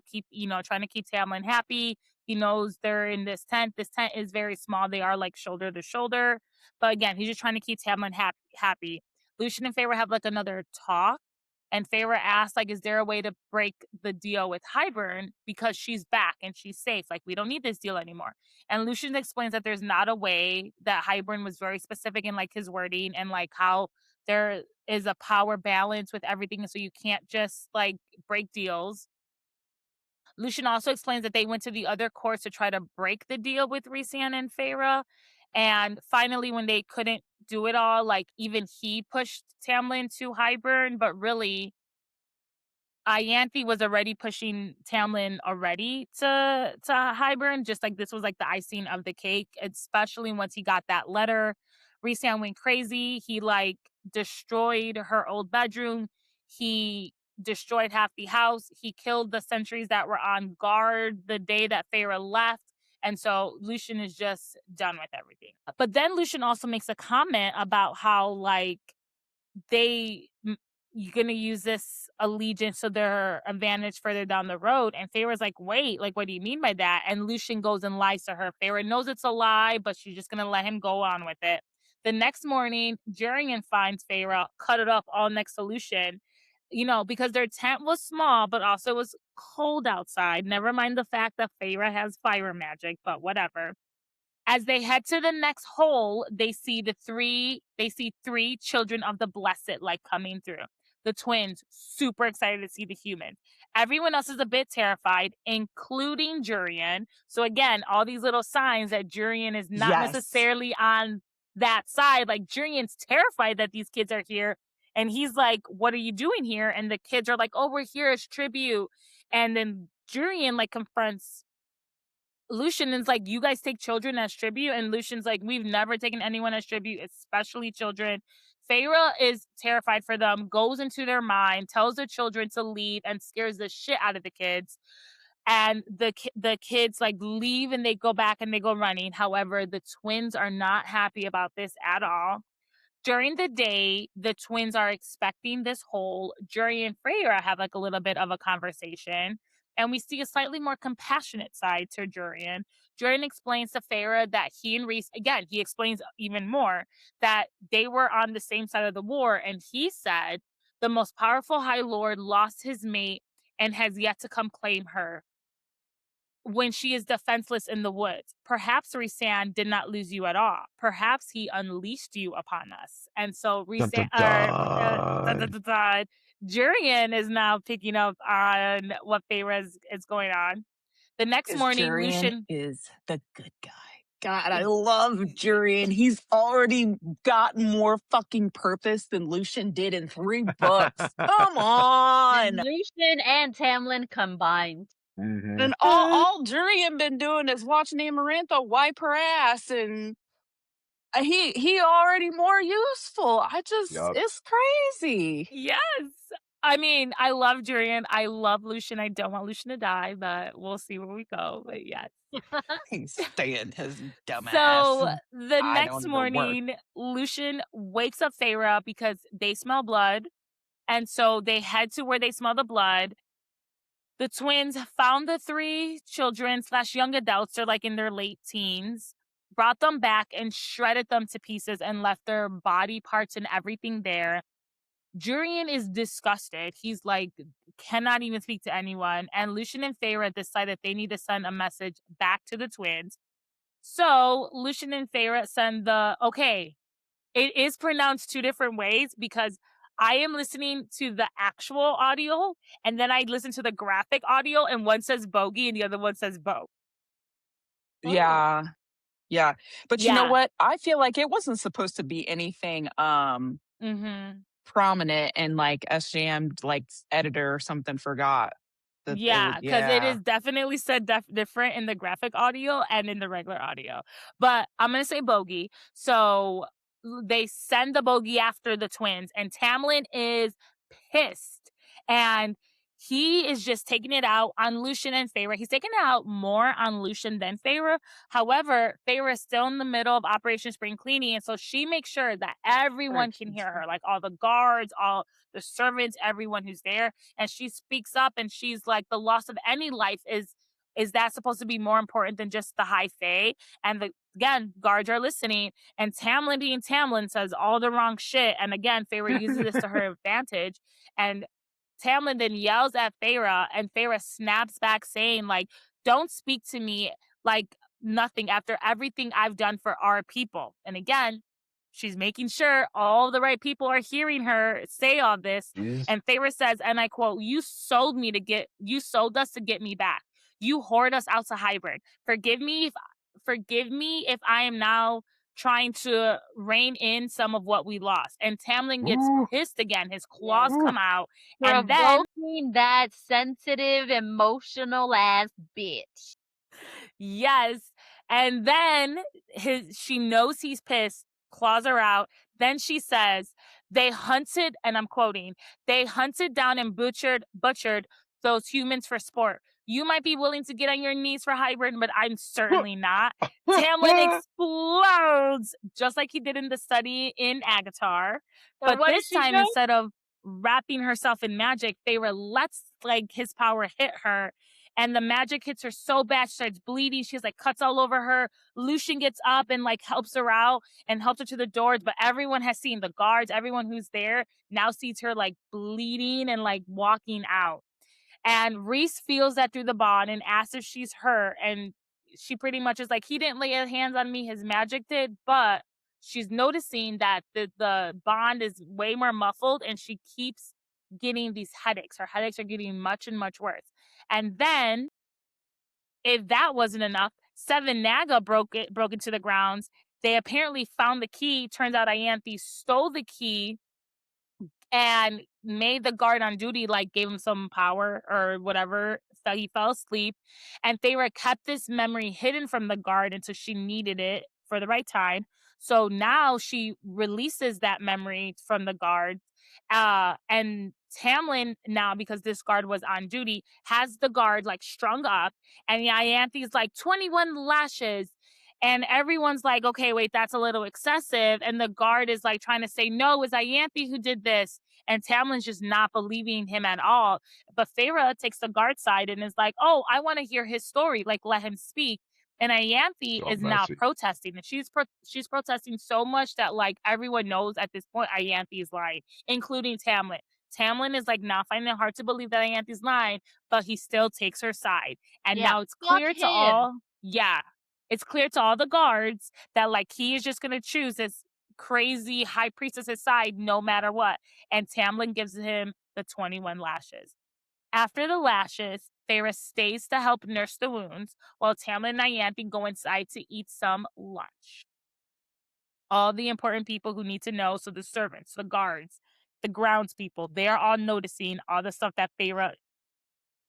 trying to keep Tamlin happy. He knows they're in this tent. This tent is very small. They are like shoulder to shoulder. But again, he's just trying to keep Tamlin happy. Lucien and Feyre have like another talk. And Feyre asks, like, is there a way to break the deal with Hybern because she's back and she's safe? Like, we don't need this deal anymore. And Lucien explains that there's not a way, that Hybern was very specific in like his wording and like how there is a power balance with everything. So you can't just like break deals. Lucien also explains that they went to the other courts to try to break the deal with Rhysand and Feyre. And finally, when they couldn't do it all, like even he pushed Tamlin to Hybern, but really Ianthe was already pushing Tamlin already to Hybern, just like this was like the icing of the cake, especially once he got that letter. Rhysand went crazy. He like destroyed her old bedroom. He destroyed half the house. He killed the sentries that were on guard the day that Feyre left. And so Lucien is just done with everything. But then Lucien also makes a comment about how like you're gonna use this allegiance to their advantage further down the road. And Feyre's like, wait, like, what do you mean by that? And Lucien goes and lies to her. Feyre knows it's a lie, but she's just gonna let him go on with it. The next morning, Jurian finds Feyre cut it up all next to Lucien, because their tent was small, but also it was cold outside. Never mind the fact that Feyre has fire magic, but whatever. As they head to the next hole, they see three children of the blessed like coming through. The twins, super excited to see the humans. Everyone else is a bit terrified, including Jurian. So again, all these little signs that Jurian is not Yes. necessarily on that side. Like Jurian's terrified that these kids are here. And he's like, what are you doing here? And the kids are like, oh, we're here as tribute. And then Jurian like confronts Lucien is like, you guys take children as tribute? And Lucien's like, we've never taken anyone as tribute, especially children. Feyre is terrified for them, goes into their mind, tells the children to leave, and scares the shit out of the kids. And the kids like leave and they go back and they go running. However, the twins are not happy about this at all. During the day, the twins are expecting this hole. Juri and Feyre have like a little bit of a conversation, and we see a slightly more compassionate side to Jurian. Jurian explains to Feyre that he and Rhys, again, he explains even more that they were on the same side of the war, and he said the most powerful High Lord lost his mate and has yet to come claim her when she is defenseless in the woods. Perhaps Rhysand did not lose you at all. Perhaps he unleashed you upon us. And so Dun, dun, Jurian is now picking up on what Feyre is going on. The next morning, Jurian Lucien is the good guy. God, I love Jurian. He's already got more fucking purpose than Lucien did in 3 books. Come on. Lucien and Tamlin combined. Mhm. And all Jurian been doing is watching Amarantha wipe her ass, and he already more useful. Yup. It's crazy. Yes. I mean, I love Jurian. I love Lucien. I don't want Lucien to die, but we'll see where we go. But yes. He's staying his dumbass. So the I next don't even morning, Lucien wakes up Feyre because they smell blood. And so they head to where they smell the blood. The twins found the 3 children / young adults, they're like in their late teens, brought them back and shredded them to pieces and left their body parts and everything there. Jurian is disgusted. He's like, cannot even speak to anyone. And Lucien and Feyre decide that they need to send a message back to the twins. So Lucien and Feyre send okay, it is pronounced 2 different ways because I am listening to the actual audio and then I listen to the graphic audio and one says bogey and the other one says bow. Yeah. Yeah. But you know Yeah. what? I feel like it wasn't supposed to be anything prominent, and like SJM like editor or something forgot that it Yeah, would, because it yeah. is definitely said different in the graphic audio and in the regular audio. But I'm going to say bogey. So they send the bogey after the twins, and Tamlin is pissed. And he is just taking it out on Lucien and Feyre. He's taking it out more on Lucien than Feyre. However, Feyre is still in the middle of Operation Spring Cleaning, and so she makes sure that everyone can hear her, like all the guards, all the servants, everyone who's there. And she speaks up, and she's like, the loss of any life is that supposed to be more important than just the High Fae? And again, guards are listening, and Tamlin being Tamlin says all the wrong shit. And again, Feyre uses this to her advantage. And Tamlin then yells at Feyre, and Feyre snaps back saying, like, don't speak to me like nothing after everything I've done for our people. And again, she's making sure all the right people are hearing her say all this. Jeez. And Feyre says, and I quote, you sold us to get me back. You whored us out to Hybern. Forgive me if I am now trying to rein in some of what we lost. And Tamlin gets pissed again. His claws come out. And then Provoking that sensitive, emotional ass bitch. yes. And then she knows he's pissed. Claws are out. Then she says, they hunted, and I'm quoting, they hunted down and butchered those humans for sport. You might be willing to get on your knees for Hybrid, but I'm certainly not. Tamlin explodes, just like he did in the study in Agatar. But this time, instead of wrapping herself in magic, Feyre lets like his power hit her. And the magic hits her so bad, she starts bleeding. She's like cuts all over her. Lucien gets up and like helps her out and helps her to the doors. But everyone has seen, the guards, everyone who's there now sees her like bleeding and like walking out. And Rhys feels that through the bond and asks if she's hurt. And she pretty much is like, he didn't lay his hands on me, his magic did. But she's noticing that the bond is way more muffled, and she keeps getting these headaches. Her headaches are getting much and much worse. And then, if that wasn't enough, Seven Naga broke into the grounds. They apparently found the key. Turns out Ianthe stole the key and made the guard on duty, like gave him some power or whatever, so he fell asleep. And Feyre kept this memory hidden from the guard until she needed it for the right time. So now she releases that memory from the guard. And Tamlin now, because this guard was on duty, has the guard like strung up, and Ianthe's like 21 lashes. And everyone's like, okay, wait, that's a little excessive. And the guard is like trying to say, no, it was Ianthe who did this. And Tamlin's just not believing him at all. But Feyre takes the guard side and is like, oh, I want to hear his story. Like, let him speak. And Ianthe is now protesting. And she's protesting so much that like everyone knows at this point Ianthe is lying, including Tamlin. Tamlin is like not finding it hard to believe that Ianthe's lying, but he still takes her side. And now it's clear to all. Yeah. It's clear to all the guards that like he is just going to choose this crazy high priestess's side no matter what. And Tamlin gives him the 21 lashes. After the lashes, Feyre stays to help nurse the wounds while Tamlin and Ianthe go inside to eat some lunch. All the important people who need to know, so the servants, the guards, the grounds people, they're all noticing all the stuff that Feyre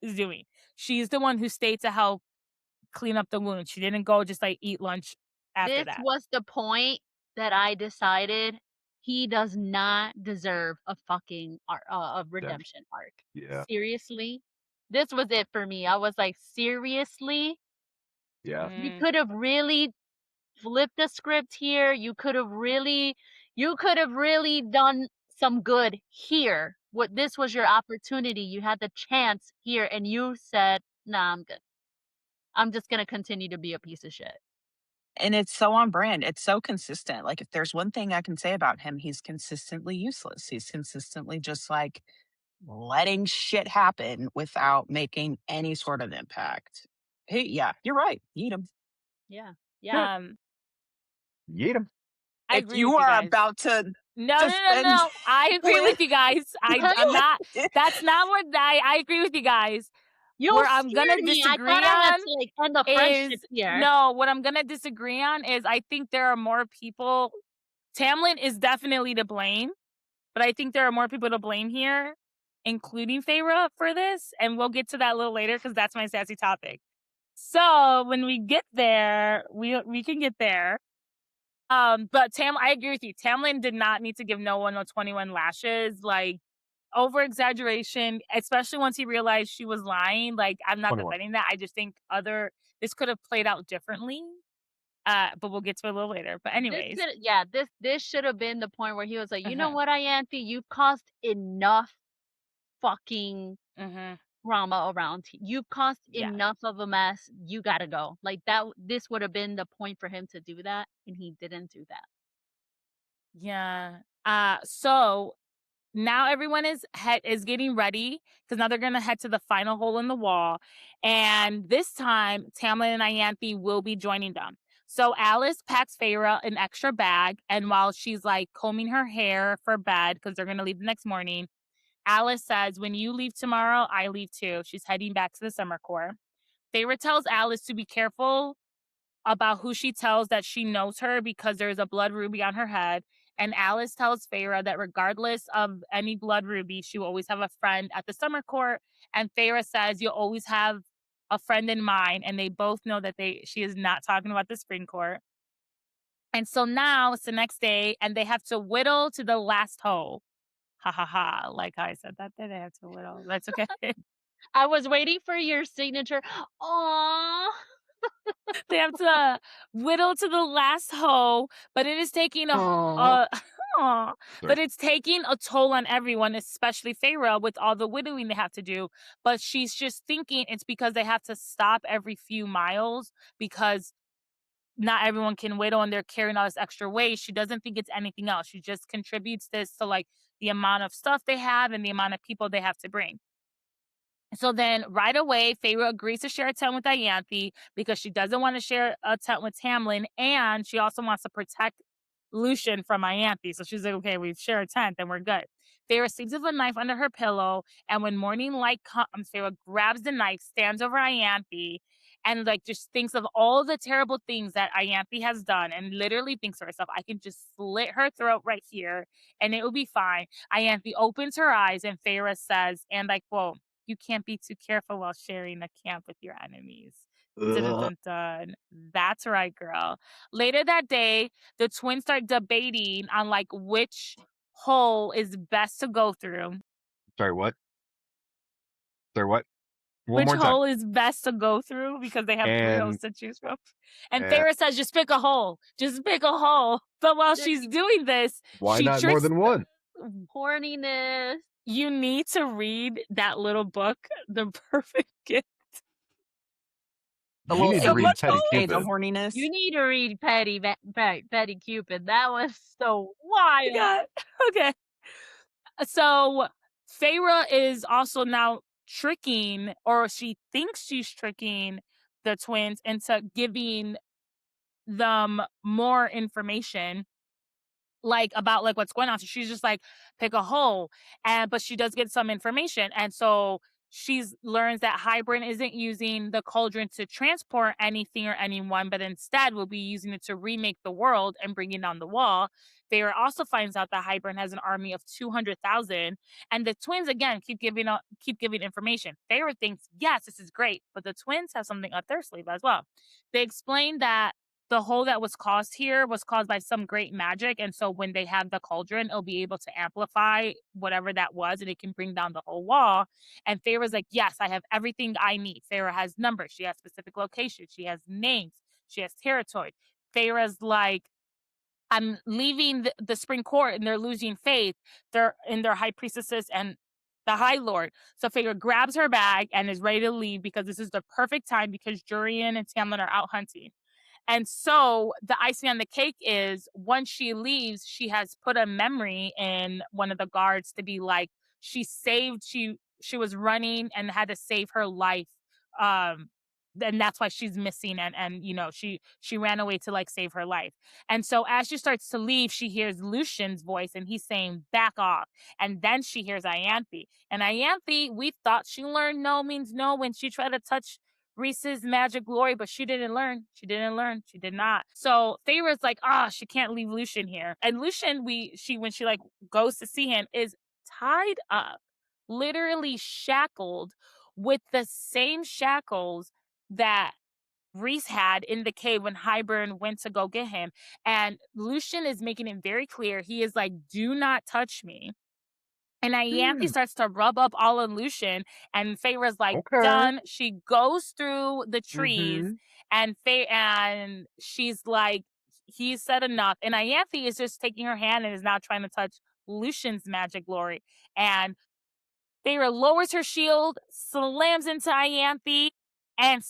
is doing. She's the one who stayed to help clean up the wound. She didn't go just like eat lunch after that. This was the point that I decided he does not deserve a fucking a redemption arc. Yeah. Seriously? This was it for me. I was like, seriously? Yeah. You could have really flipped the script here. You could have really done some good here. This was your opportunity. You had the chance here, and you said, nah, I'm good. I'm just going to continue to be a piece of shit. And it's so on brand. It's so consistent. Like, if there's one thing I can say about him, he's consistently useless. He's consistently just like letting shit happen without making any sort of impact. Hey, yeah, you're right. Eat him. Yeah. Eat him. I If agree you with are guys. about to No. spend I agree with- with you guys. I'm not. That's not what I agree with you guys. Where I'm gonna disagree I thought I had on to like end the friendship here. No, what I'm gonna disagree on is I think there are more people. Tamlin is definitely to blame, but I think there are more people to blame here, including Feyre for this, and we'll get to that a little later because that's my sassy topic. So when we get there, we can get there. But I agree with you. Tamlin did not need to give no one no 21 lashes. Like, over-exaggeration, especially once he realized she was lying. Like, I'm not 21. defending that. I just think this could have played out differently. But we'll get to it a little later. But anyways. This should have been the point where he was like, you know Uh-huh. what, Ianthe, you've caused enough fucking drama around. You've caused Yeah. enough of a mess. You gotta go. Like that. This would have been the point for him to do that, and he didn't do that. Yeah. So now everyone is getting ready because now they're gonna head to the final hole in the wall, and this time Tamlin and Ianthe will be joining them. So Alice packs Feyre an extra bag, and while she's like combing her hair for bed because they're gonna leave the next morning, Alice says, "When you leave tomorrow, I leave too." She's heading back to the summer court. Feyre tells Alice to be careful about who she tells that she knows her because there's a blood ruby on her head. And Alice tells Feyre that regardless of any blood ruby, she will always have a friend at the summer court. And Feyre says, "You'll always have a friend in mind." And they both know that she is not talking about the spring court. And so now it's the next day and they have to whittle to the last hole. Ha ha ha. Like I said that they have to whittle. That's okay. I was waiting for your signature. Aww. They have to whittle to the last hoe, but it is taking Aw. but it's taking a toll on everyone, especially Feyre, with all the whittling they have to do. But she's just thinking it's because they have to stop every few miles because not everyone can whittle and they're carrying all this extra weight. She doesn't think it's anything else. She just contributes this to like the amount of stuff they have and the amount of people they have to bring. So then right away, Feyre agrees to share a tent with Ianthe because she doesn't want to share a tent with Tamlin, and she also wants to protect Lucien from Ianthe. So she's like, okay, we share a tent, then we're good. Feyre sleeps with a knife under her pillow, and when morning light comes, Feyre grabs the knife, stands over Ianthe, and like just thinks of all the terrible things that Ianthe has done, and literally thinks to herself, I can just slit her throat right here, and it will be fine. Ianthe opens her eyes, and Feyre says, and I quote, "You can't be too careful while sharing a camp with your enemies." Dun, dun, dun, dun. That's right, girl. Later that day, the twins start debating on like which hole is best to go through. Sorry, what? Sorry, what? One Which more time. hole is best to go through because they have three holes to choose from. And Feyre says, just pick a hole. Just pick a hole. But while she's doing this, why she not tricks more than one? Horniness. You need to read that little book, The Perfect Gift. The You little need to read much Petty Hey, the Cupid. horniness. You need to read Petty Cupid. That was so wild. Yeah. Okay. So Feyre is also now tricking, or she thinks she's tricking the twins into giving them more information like about like what's going on. So she's just like, pick a hole. But she does get some information. And so she's learns that Hybern isn't using the cauldron to transport anything or anyone, but instead will be using it to remake the world and bringing down the wall. Feyre also finds out that Hybern has an army of 200,000, and the twins again keep giving information. Feyre thinks, yes, this is great, but the twins have something up their sleeve as well. They explain that the hole that was caused here was caused by some great magic. And so when they have the cauldron, it'll be able to amplify whatever that was and it can bring down the whole wall. And Feyre's like, yes, I have everything I need. Feyre has numbers. She has specific locations. She has names. She has territory. Feyre's like, I'm leaving the spring court and they're losing faith. They're in their high priestesses and the High Lord. So Feyre grabs her bag and is ready to leave because this is the perfect time because Jurian and Tamlin are out hunting. And so the icing on the cake is once she leaves, she has put a memory in one of the guards to be like, she was running and had to save her life. And that's why she's missing and you know, she ran away to like save her life. And so as she starts to leave, she hears Lucien's voice and he's saying, back off. And then she hears Ianthe. And Ianthe, we thought she learned no means no when she tried to touch Reese's magic glory, but she didn't learn. She did not. So Feyre's like, she can't leave Lucien here. And Lucien, when she like goes to see him, is tied up, literally shackled with the same shackles that Reese had in the cave when Hybern went to go get him. And Lucien is making it very clear. He is like, do not touch me. And Ianthe starts to rub up all on Lucian, and Feyre's like, Okay. done. She goes through the trees, Mhm. and she's like, he said enough. And Ianthe is just taking her hand and is now trying to touch Lucian's magic glory. And Feyre lowers her shield, slams into Ianthe, and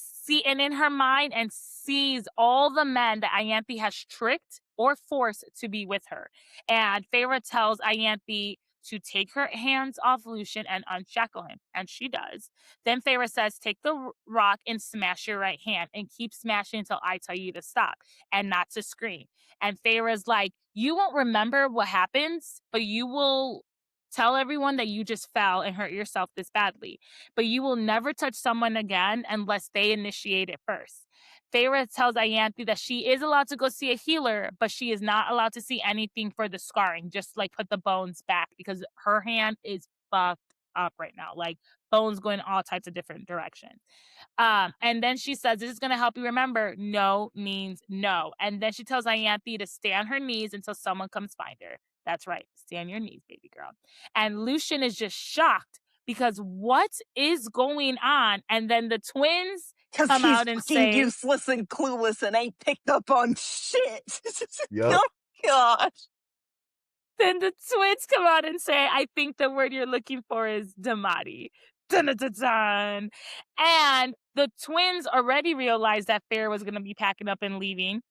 in her mind and sees all the men that Ianthe has tricked or forced to be with her. And Feyre tells Ianthe to take her hands off Lucian and unshackle him, and she does. Then Feyre says, take the rock and smash your right hand and keep smashing until I tell you to stop and not to scream. And Feyre's like, you won't remember what happens, but you will tell everyone that you just fell and hurt yourself this badly, but you will never touch someone again unless they initiate it first. Feyre tells Ianthe that she is allowed to go see a healer, but she is not allowed to see anything for the scarring, just like put the bones back, because her hand is fucked up right now. Like bones going all types of different directions. And then she says, this is going to help you remember no means no. And then she tells Ianthe to stay on her knees until someone comes find her. That's right. Stay on your knees, baby girl. And Lucian is just shocked because what is going on? And then the twins Because come he's out and fucking say, useless and clueless and ain't picked up on shit. Yep. Oh, gosh. then the twins come out and say, I think the word you're looking for is Damati. Dun, dun, dun, dun. And the twins already realized that Feyre was going to be packing up and leaving.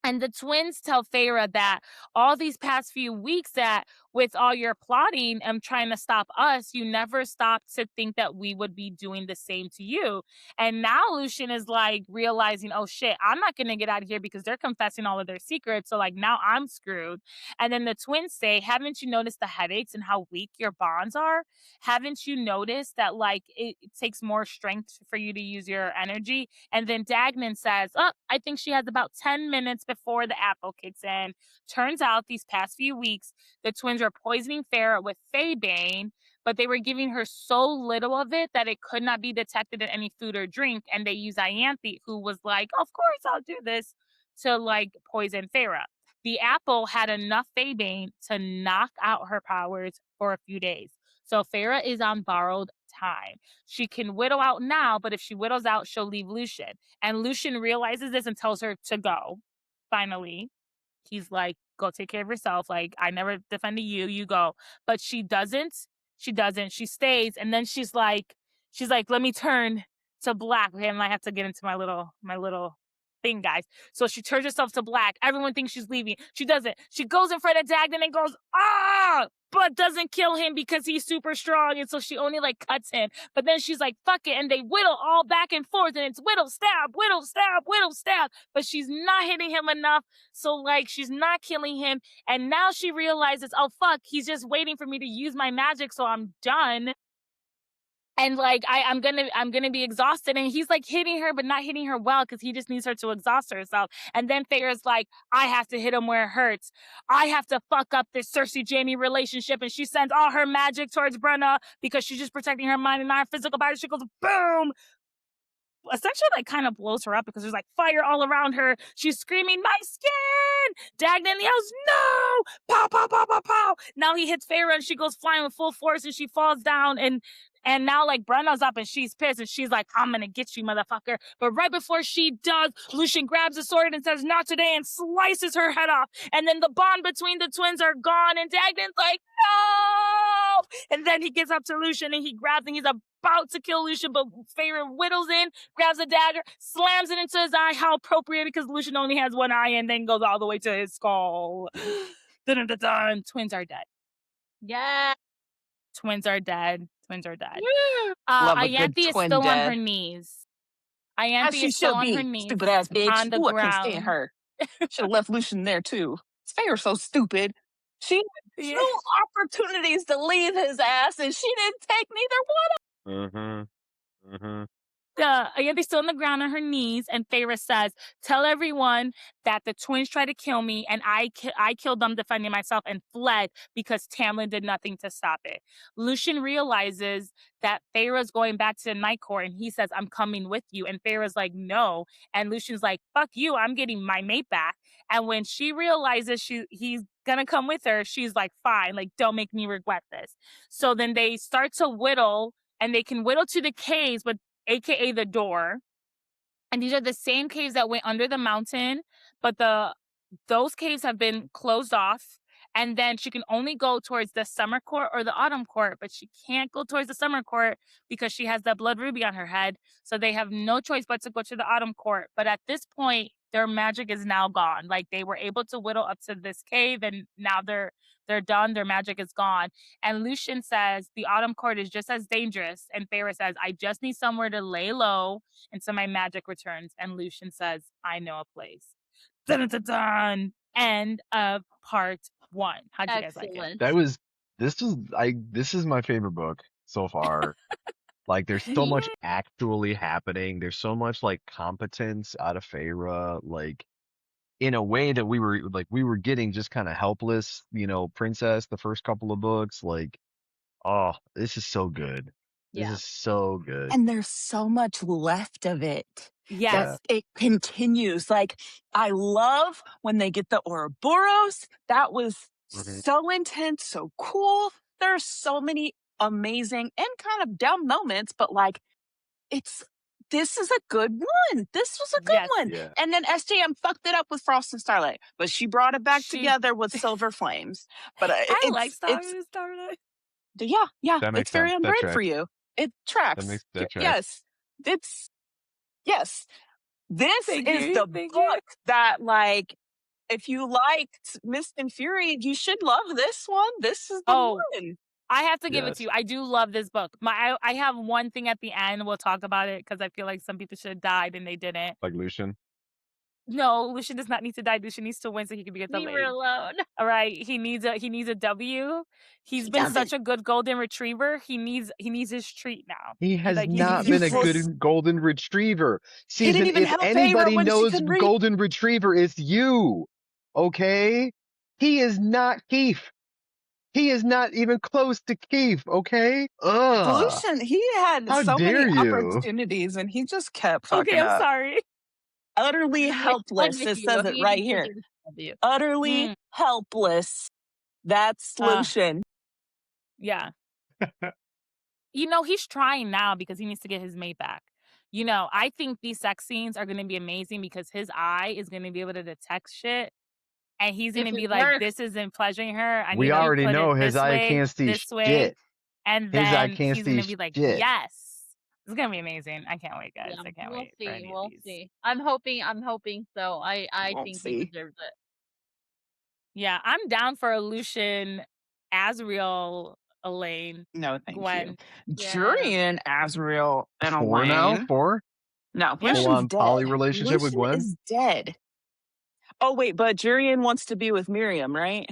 And the twins tell Feyre that all these past few weeks that with all your plotting and trying to stop us, you never stopped to think that we would be doing the same to you. And now Lucian is like realizing, oh shit, I'm not going to get out of here because they're confessing all of their secrets. So like now I'm screwed. And then the twins say, haven't you noticed the headaches and how weak your bonds are? Haven't you noticed that like it takes more strength for you to use your energy? And then Dagnan says, oh, I think she has about 10 minutes before the apple kicks in. Turns out these past few weeks, the twins were poisoning Feyre with Feybane, but they were giving her so little of it that it could not be detected in any food or drink. And they used Ianthe, who was like, of course I'll do this, to like poison Feyre. The apple had enough Feybane to knock out her powers for a few days. So Feyre is on borrowed time. She can whittle out now, but if she whittles out, she'll leave Lucian. And Lucian realizes this and tells her to go. Finally, he's like, go take care of yourself. Like, I never defended you. You go. But she doesn't. She doesn't. She stays. And then she's like, let me turn to black. Okay, and I have to get into my little thing, guys. So she turns herself to black. Everyone thinks she's leaving. She doesn't. She goes in front of Dagnan and goes, ah! But doesn't kill him because he's super strong. And so she only like cuts him. But then she's like, fuck it. And they whittle all back and forth. And it's whittle, stab, whittle, stab, whittle, stab. But she's not hitting him enough. So like she's not killing him. And now she realizes, oh fuck, he's just waiting for me to use my magic. So I'm done. And like I'm gonna be exhausted, and he's like hitting her, but not hitting her well because he just needs her to exhaust herself. And then Feyre's like, I have to hit him where it hurts. I have to fuck up this Cersei Jaime relationship, and she sends all her magic towards Brenna because she's just protecting her mind and not her physical body. She goes boom. Essentially like kind of blows her up because there's like fire all around her. She's screaming, my skin! Dagnan yells, no! Pow, pow, pow, pow, pow. Now he hits Feyre and she goes flying with full force and she falls down and now like Brenna's up and she's pissed and she's like, I'm gonna get you, motherfucker. But right before she does, Lucian grabs a sword and says, not today, and slices her head off. And then the bond between the twins are gone and Dagnan's like, no! And then he gets up to Lucian and he grabs and he's about to kill Lucian, but Feyre whittles in, grabs a dagger, slams it into his eye. How appropriate, because Lucian only has one eye, and then goes all the way to his skull. Dun, dun, dun, dun. Twins are dead. Yeah. Twins are dead. Twins are dead. Love a good Ianthe is twin still on dead. her knees. As Ianthe she is still should on her be. knees Stupid ass bitch. on the Ooh, I can't stand ground. her. Should have left Lucian there too. Feyre's so stupid. She had Yeah. 2 opportunities to leave his ass, and she didn't take neither one. Mm-hmm. Mm-hmm. Ianthe's still on the ground on her knees, and Feyre says, tell everyone that the twins tried to kill me, and I killed them defending myself and fled because Tamlin did nothing to stop it. Lucian realizes that Feyre's going back to the Night Court, and he says, I'm coming with you. And Feyre's like, no. And Lucian's like, fuck you, I'm getting my mate back. And when she realizes he's gonna come with her, she's like, fine, like, don't make me regret this. So then they start to whittle, and they can whittle to the caves, but aka the door. And these are the same caves that went under the mountain, but those caves have been closed off. And then she can only go towards the summer court or the autumn court, but she can't go towards the summer court because she has that blood ruby on her head. So they have no choice but to go to the autumn court. But at this point, their magic is now gone. Like, they were able to whittle up to this cave, and now they're done. Their magic is gone. And Lucian says the autumn court is just as dangerous. And Feyre says, I just need somewhere to lay low until my magic returns. And Lucian says, I know a place. Dun, dun, dun, dun. End of part 1. How'd you guys like it? Excellent. This is my favorite book so far. Like, there's so much actually happening. There's so much like competence out of Feyre, like in a way that we were getting just kind of helpless, princess the first couple of books. Like, oh, this is so good. This Yeah. is so good. And there's so much left of it. Yes. It continues. Like, I love when they get the Ouroboros. That was so intense, so cool. There's so many amazing and kind of dumb moments, but like, this is a good one. This was a good Yes. one. Yeah. And then SJM fucked it up with Frost and Starlight, but she brought it back together with Silver Flames. But I like Starlight. yeah, That makes it's very sense. on That brand tracks. for you. It tracks. That tracks. Yes. This Thank is you, the thank book you. that, like, if you liked Mist and Fury, you should love this one. This is the one. I have to give it Yes. to you. I do love this book. I have one thing at the end. We'll talk about it because I feel like some people should have died and they didn't. Like Lucian. No, Lucian does not need to die. Lucian needs to win so he can be at the Leave her lake. alone. All right, he needs a W. He's been such a good golden retriever. He needs his treat now. He has Like, not needs been a his- good golden retriever. He didn't Season, even if help Feyre anybody when she knows couldn't read. golden retriever, it's you. Okay? He is not Keith. He is not even close to Keith, okay? Ugh. Lucian, he had How so dare many you? opportunities and he just kept fucking Okay, I'm up. sorry. Utterly helpless. It says it right here. Utterly helpless. That's Lucian. Yeah. He's trying now because he needs to get his mate back. I think these sex scenes are going to be amazing because his eye is going to be able to detect shit. And he's going to be like, this isn't pleasuring her. We already know his eye can't see shit. And His eye then can't he's going to see be like, shit. yes. It's going to be amazing. I can't wait, guys. I can't wait. We'll see. I'm hoping so. I think he deserves it. Yeah, I'm down for a Lucian, Asriel, Elaine. No, thank Gwen. you. Jurian, Asriel, and 4 Elaine. now? 4? No, Full Lucian's on dead. poly relationship with Lucian Gwen? is dead. Oh, wait, but Jurian wants to be with Miriam, right?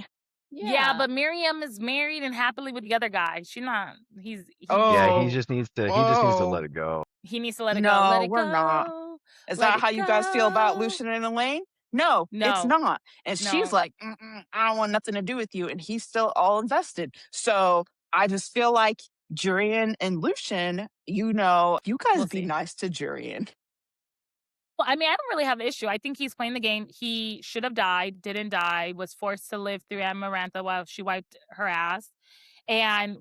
Yeah, but Miriam is married and happily with the other guy. She's not. Yeah, he just needs to let it go. He needs to let it No, go. Let it we're go. not. Is Let that it how you guys feel about go. Lucian and Elaine? No, it's No. not. And No. she's like, I don't want nothing to do with you. And he's still all invested. So I just feel like Jurian and Lucian, you guys We'll be see. nice to Jurian. Well, I mean, I don't really have an issue. I think he's playing the game. He should have died, didn't die, was forced to live through Amarantha while she wiped her ass, and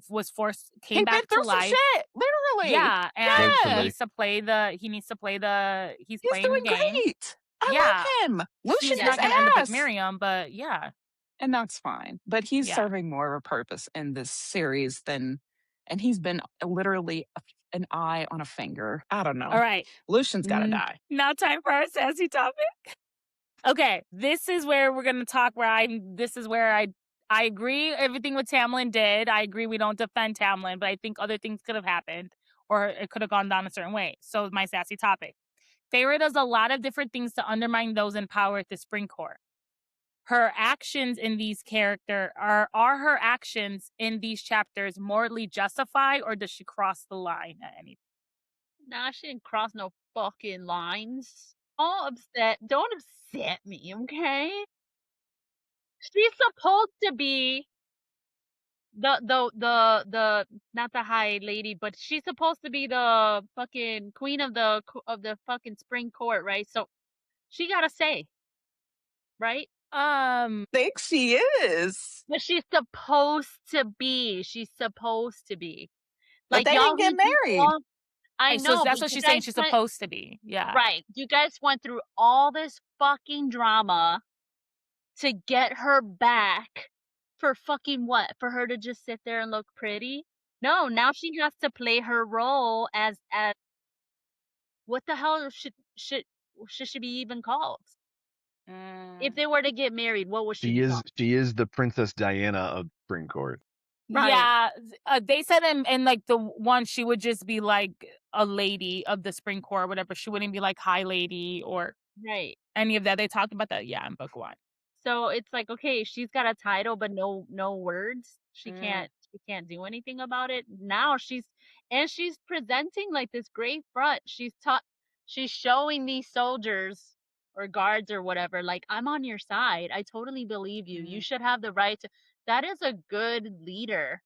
came back to life. Some shit, literally. Yeah, and Literally. he needs to play he's playing doing the game. great. I love him. Lucian He's is not gonna end up with ass. Miriam, but yeah. And that's fine. But he's Yeah. serving more of a purpose in this series and he's been literally an eye on a finger. I don't know. All right. Lucian's got to die. Now time for our sassy topic. Okay, this is where we're going to talk I agree everything what Tamlin did. I agree we don't defend Tamlin, but I think other things could have happened or it could have gone down a certain way. So my sassy topic. Feyre does a lot of different things to undermine those in power at the Spring Court. Her actions in these characters are her actions in these chapters morally justified, or does she cross the line at any point? Nah, she didn't cross no fucking lines. Don't upset me, okay? She's supposed to be the not the high lady, but she's supposed to be the fucking queen of the fucking Spring Court, right? So she got a say, right? Think she is. But she's supposed to be. She's supposed to be. But Like they y'all didn't get went through married. all. I Okay, so know, that's but what you she's saying. guys She's went supposed to be. Yeah. right. You guys went through all this fucking drama to get her back for fucking what? For her to just sit there and look pretty? No, now she has to play her role as what the hell should she be even called? If they were to get married, what would she be called? She is the Princess Diana of Spring Court. Right. Yeah, they said in like the one she would just be like a lady of the spring court or whatever. She wouldn't be like high lady or Right. any of that. They talked about that, yeah, in book 1. So it's like, okay, she's got a title but no words. She Mm. can't do anything about it. Now she's presenting like this great front. She's showing these soldiers or guards or whatever, like, I'm on your side. I totally believe you. You should have the right to. That is a good leader.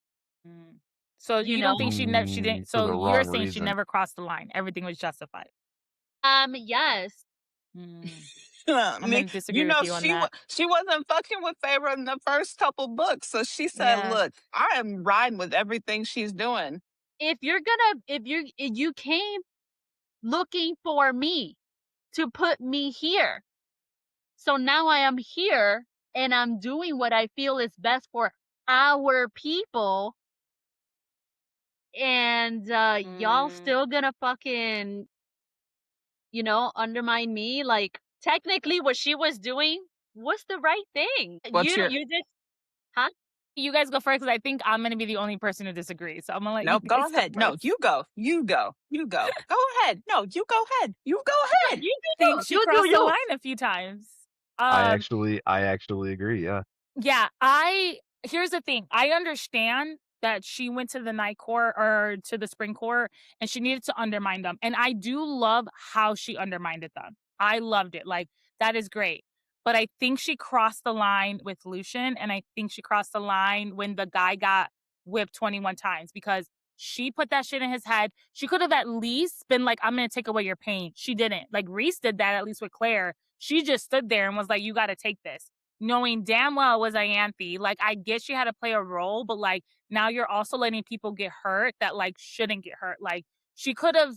So You you don't know? think she didn't? For So the you're wrong saying she reason. never crossed the line. Everything was justified. Yes. I'm gonna disagree with you on that. She wasn't fucking with Feyre in the first couple books, so she said, Yeah. "Look, I am riding with everything she's doing." If you came looking for me to put me here. So now I am here and I'm doing what I feel is best for our people. And y'all still gonna fucking, undermine me? Like, technically what she was doing was the right thing. What's your You just, huh? You guys go first because I think I'm gonna be the only person who disagrees. So I'm gonna let Nope, you go guys ahead. go No, first. you go. You go. You go. Go ahead. No, you go ahead. You go ahead. You I think she do crossed the you. line a few times. I actually agree. Yeah. Yeah, here's the thing. I understand that she went to the night court or to the spring court and she needed to undermine them. And I do love how she undermined them. I loved it. Like, that is great. But I think she crossed the line with Lucian, and I think she crossed the line when the guy got whipped 21 times because she put that shit in his head. She could have at least been like, I'm going to take away your pain. She didn't. Like, Reese did that, at least with Claire. She just stood there and was like, you got to take this, knowing damn well it was Ianthe. Like, I guess she had to play a role, but like, now you're also letting people get hurt that like shouldn't get hurt. Like, she could have,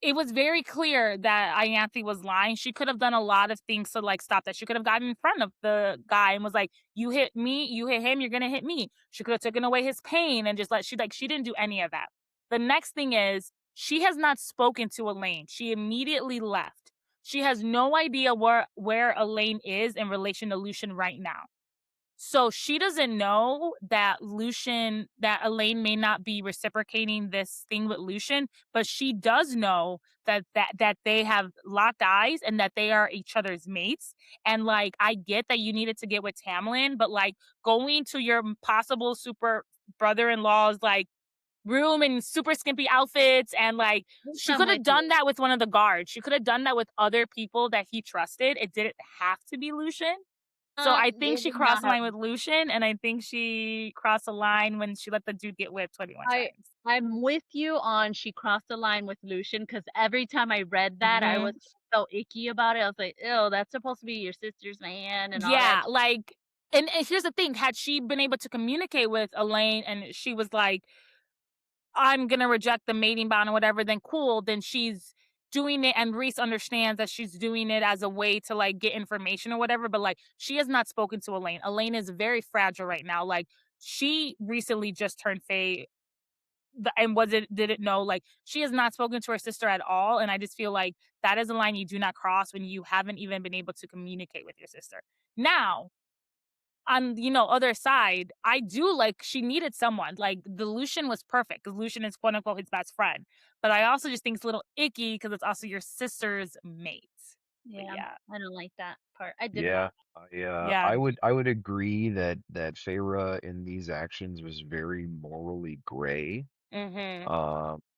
it was very clear that Ianthe was lying. She could have done a lot of things to like stop that. She could have gotten in front of the guy and was like, you hit me, you hit him, you're gonna hit me. She could have taken away his pain and just she didn't do any of that. The next thing is she has not spoken to Elaine. She immediately left. She has no idea where Elaine is in relation to Lucian right now. So she doesn't know that Elaine may not be reciprocating this thing with Lucian, but she does know that they have locked eyes and that they are each other's mates. And like, I get that you needed to get with Tamlin, but like going to your possible super brother-in-law's like room in super skimpy outfits and like she could have done that with one of the guards. She could have done that with other people that he trusted. It didn't have to be Lucian. So I think she crossed the line with Lucian, and I think she crossed the line when she let the dude get whipped 21 times. I'm with you on she crossed the line with Lucian because every time I read that, I was so icky about it. I was like, ew, that's supposed to be your sister's man and all that. Yeah, like, and here's the thing. Had she been able to communicate with Elaine and she was like, I'm going to reject the mating bond or whatever, then cool, then she's doing it and Reese understands that she's doing it as a way to like get information or whatever, but like she has not spoken to Elaine. Elaine is very fragile right now. Like, she recently just turned Faye and didn't know, like, she has not spoken to her sister at all, and I just feel like that is a line you do not cross when you haven't even been able to communicate with your sister. Now, on other side, I do like she needed someone. Like, the Lucian was perfect because Lucian is quote unquote his best friend. But I also just think it's a little icky because it's also your sister's mate. Yeah, I don't like that part. I did Yeah. Yeah. I would agree that Feyre in these actions was very morally gray.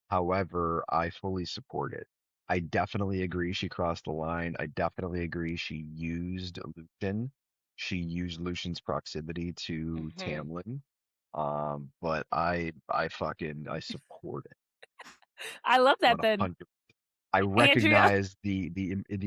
However, I fully support it. I definitely agree she crossed the line. I definitely agree she used Lucian. She used Lucian's proximity to Tamlin. But I support it. I love that then. 100%. I recognize the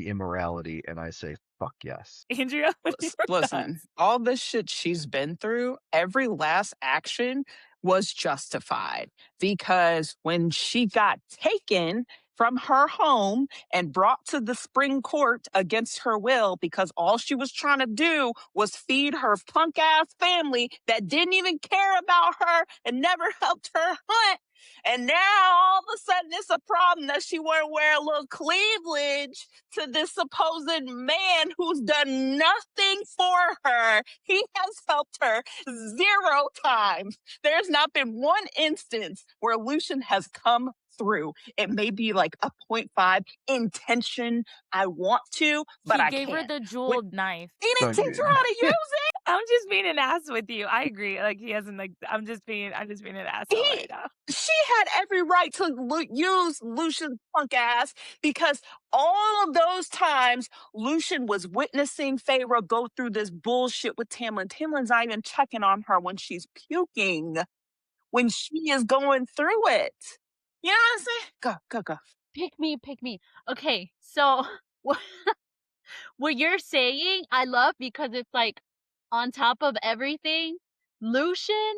immorality and I say fuck yes. Andrea, when you were Listen, all this shit she's been through, every last action was justified because when she got taken from her home and brought to the spring court against her will because all she was trying to do was feed her punk ass family that didn't even care about her and never helped her hunt. And now all of a sudden it's a problem that she want to wear a little cleavage to this supposed man who's done nothing for her. He has helped her 0 times. There's not been one instance where Lucian has come through. It may be like a 0.5 intention. I want to, but he I gave her can't. the jeweled knife. He didn't teach her how to use it. I'm just being an ass with you. I agree. Like he hasn't like I'm just being an asshole right now. She had every right to use Lucian's punk ass because all of those times Lucian was witnessing Feyre go through this bullshit with Tamlin. Tamlin's not even checking on her when she's puking, when she is going through it. You know what I'm saying? Go. Pick me. Okay, so what you're saying, I love because it's like on top of everything, Lucian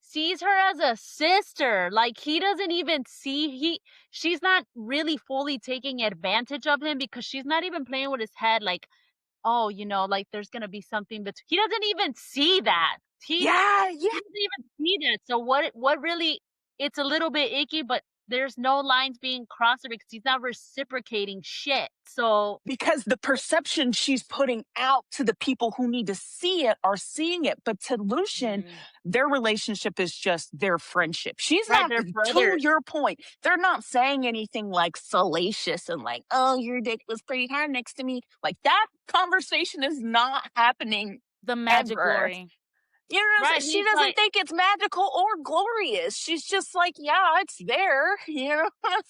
sees her as a sister. Like he doesn't even see she's not really fully taking advantage of him because she's not even playing with his head like, oh, like there's gonna be something but he doesn't even see that. He Yeah. doesn't even see that. So what really it's a little bit icky, but there's no lines being crossed because he's not reciprocating shit. So Because the perception she's putting out to the people who need to see it are seeing it. But to Lucian, their relationship is just their friendship. She's right, not, they're to brothers. your point, they're not saying anything like salacious and like, oh, your dick was pretty hard next to me. Like that conversation is not happening. The magic Ever. glory. You know what I'm Right, saying? She he's doesn't like- think it's magical or glorious. She's just like, yeah, it's there. You know what I'm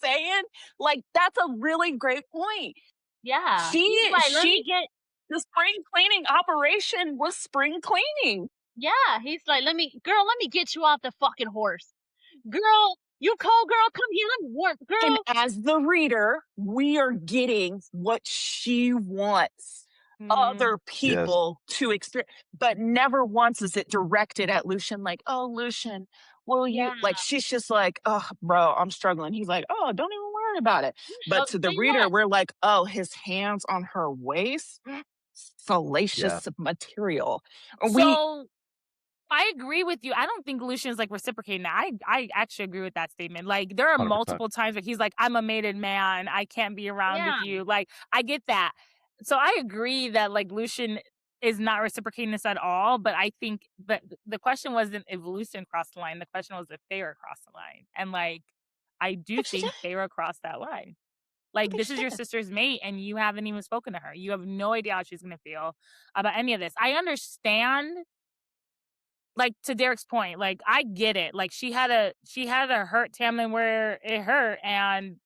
saying? Like, that's a really great point. Yeah. She, He's like, let me get the spring cleaning operation was spring cleaning. Yeah, he's like, let me get you off the fucking horse. Girl, you cold girl, come here, let me warm. Girl. And as the reader, we are getting what she wants other people to experience, but never once is it directed at Lucian like, oh, Lucian, will you? Like, she's just like, oh, bro, I'm struggling. He's like, oh, don't even worry about it. But to the reader, we're like, oh, his hands on her waist, salacious material. So I agree with you. I don't think Lucian's like reciprocating that. I actually agree with that statement. Like there are 100%. multiple times where he's like, I'm a mated man. I can't be around with you. Like I get that. So I agree that like Lucian is not reciprocating this at all. But I think the question wasn't if Lucian crossed the line. The question was if Feyre crossed the line. And like I do think Feyre crossed that line. Like this is your sister's mate and you haven't even spoken to her. You have no idea how she's gonna feel about any of this. I understand. Like to Derek's point, like I get it. Like she had to hurt Tamlin where it hurt, and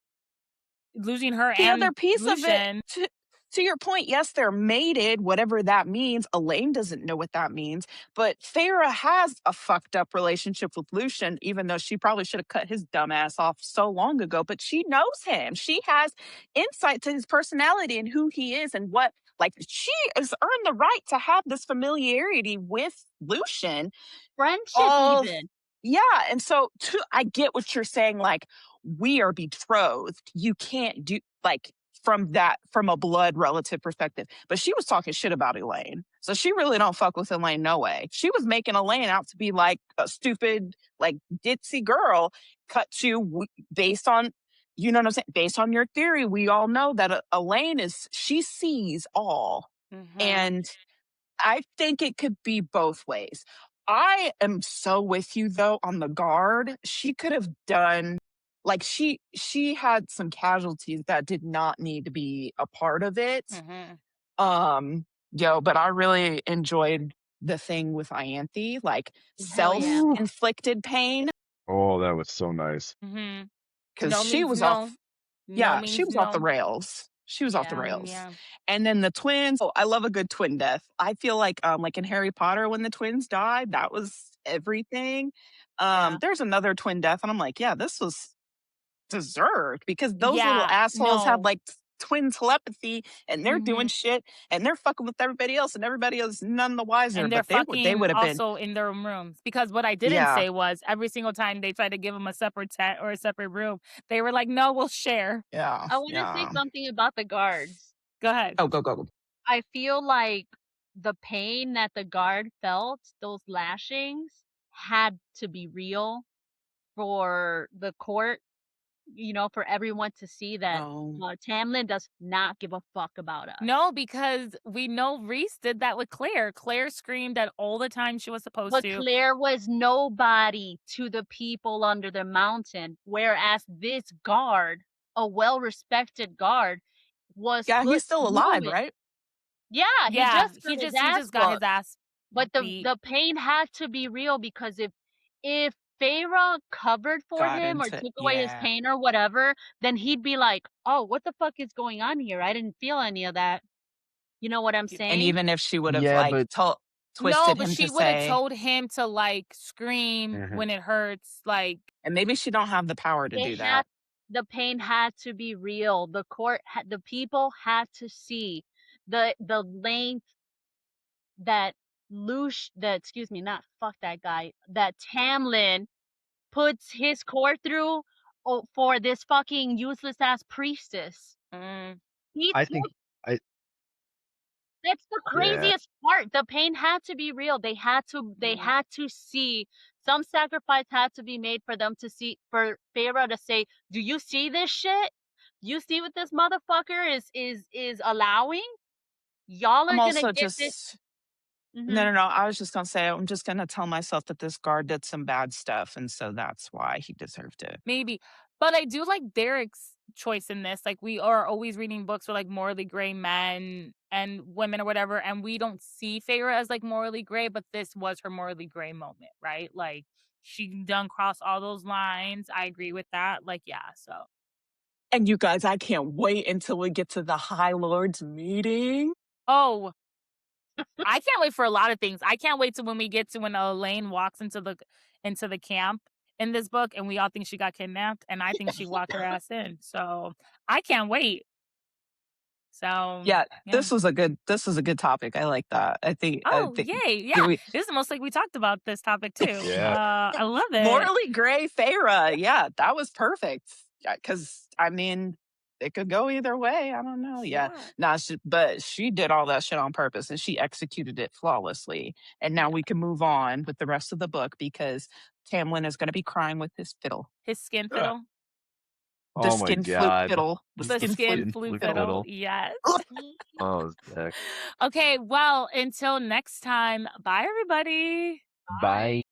losing her the and other piece Lucian, of it, to your point, yes, they're mated, whatever that means. Elaine doesn't know what that means, but Feyre has a fucked up relationship with Lucian, even though she probably should have cut his dumb ass off so long ago. But she knows him. She has insight to his personality and who he is and what. Like she has earned the right to have this familiarity with Lucian, friendship even. Yeah, and so I get what you're saying. Like we are betrothed. You can't do like from a blood relative perspective. But she was talking shit about Elaine. So she really don't fuck with Elaine, no way. She was making Elaine out to be like a stupid, like ditzy girl. Cut to based on, you know what I'm saying? Based on your theory, we all know that Elaine she sees all. And I think it could be both ways. I am so with you though on the guard. She could have done like she had some casualties that did not need to be a part of it. But I really enjoyed the thing with Ianthe, like self-inflicted pain. Oh, that was so nice. Because she was off. Yeah, she was off the rails. She was off the rails. Yeah. And then the twins. Oh, I love a good twin death. I feel like in Harry Potter when the twins died, that was everything. There's another twin death, and I'm like, yeah, this was deserved because those little assholes had like twin telepathy, and they're doing Mhm. shit, and they're fucking with everybody else, and everybody else none the wiser. And they're But they fucking would have been, also in their own rooms. Because what I didn't yeah, say was every single time they tried to give them a separate tent or a separate room, they were like, "No, we'll share." yeah, I want to say yeah. something about the guards. Go ahead. Oh, go. I feel like the pain that the guard felt, those lashings, had to be real for the court, for everyone to see that Oh, Tamlin does not give a fuck about us. No, because we know Reese did that with Claire. Claire screamed at all the time she was supposed But to. Claire was nobody to the people under the mountain, whereas this guard, a well-respected guard, was yeah, put he's still through alive, it. right? Yeah, he Yeah, just got he his just he ass just got his whooped. ass But beat. the pain had to be real, because if Feyre covered for Got him or into, took away his yeah. pain or whatever, then he'd be like, "Oh, what the fuck is going on here? I didn't feel any of that." You know what I'm And And saying? even if she would have Yeah, like but No, twisted but him she to would have say, told him to like scream Mhm. when it hurts. Like, and maybe she don't have the power to They do had that. the pain had to be real. The court the people had to see the length that excuse me, not fuck that guy, that Tamlin puts his court through, for this fucking useless ass priestess. mm, He I took think I That's the yeah. craziest part. The pain had to be real. They had to see, some sacrifice had to be made for them to see, for Feyre to say, "Do you see this shit? You see what this motherfucker is allowing? Y'all I'm are gonna also get this." just Mhm. no. I was just gonna say I'm just gonna tell myself that this guard did some bad stuff, and so that's why he deserved it. maybe. But I do like Derek's choice in this. Like, we are always reading books with like morally gray men and women or whatever, and we don't see Feyre as like morally gray, but this was her morally gray moment, right? Like, she done crossed all those lines. I agree with that. Like, yeah, so. And you guys, I can't wait until we get to the High Lords meeting. Oh, I can't wait for a lot of things. I can't wait to when we get to when Elaine walks into the camp in this book, and we all think she got kidnapped, and I think she walked her ass in. So I can't wait. So Yeah, yeah. this was a good topic. I like that. I think Oh, yay. do Yeah. we This is the most like we talked about this topic too. Yeah. I love it. morally gray Feyre. Yeah, that was perfect. Yeah, because I mean, it could go either way. I don't know. Yeah, Yeah. nah, but she did all that shit on purpose, and she executed it flawlessly. And now Yeah. we can move on with the rest of the book because Tamlin is going to be crying with his fiddle, His skin Ugh. fiddle. the Oh my skin flute God. fiddle, the The skin flute skin flute fiddle. fiddle. Yes. Oh, sick. Okay, well, until next time, bye everybody. Bye.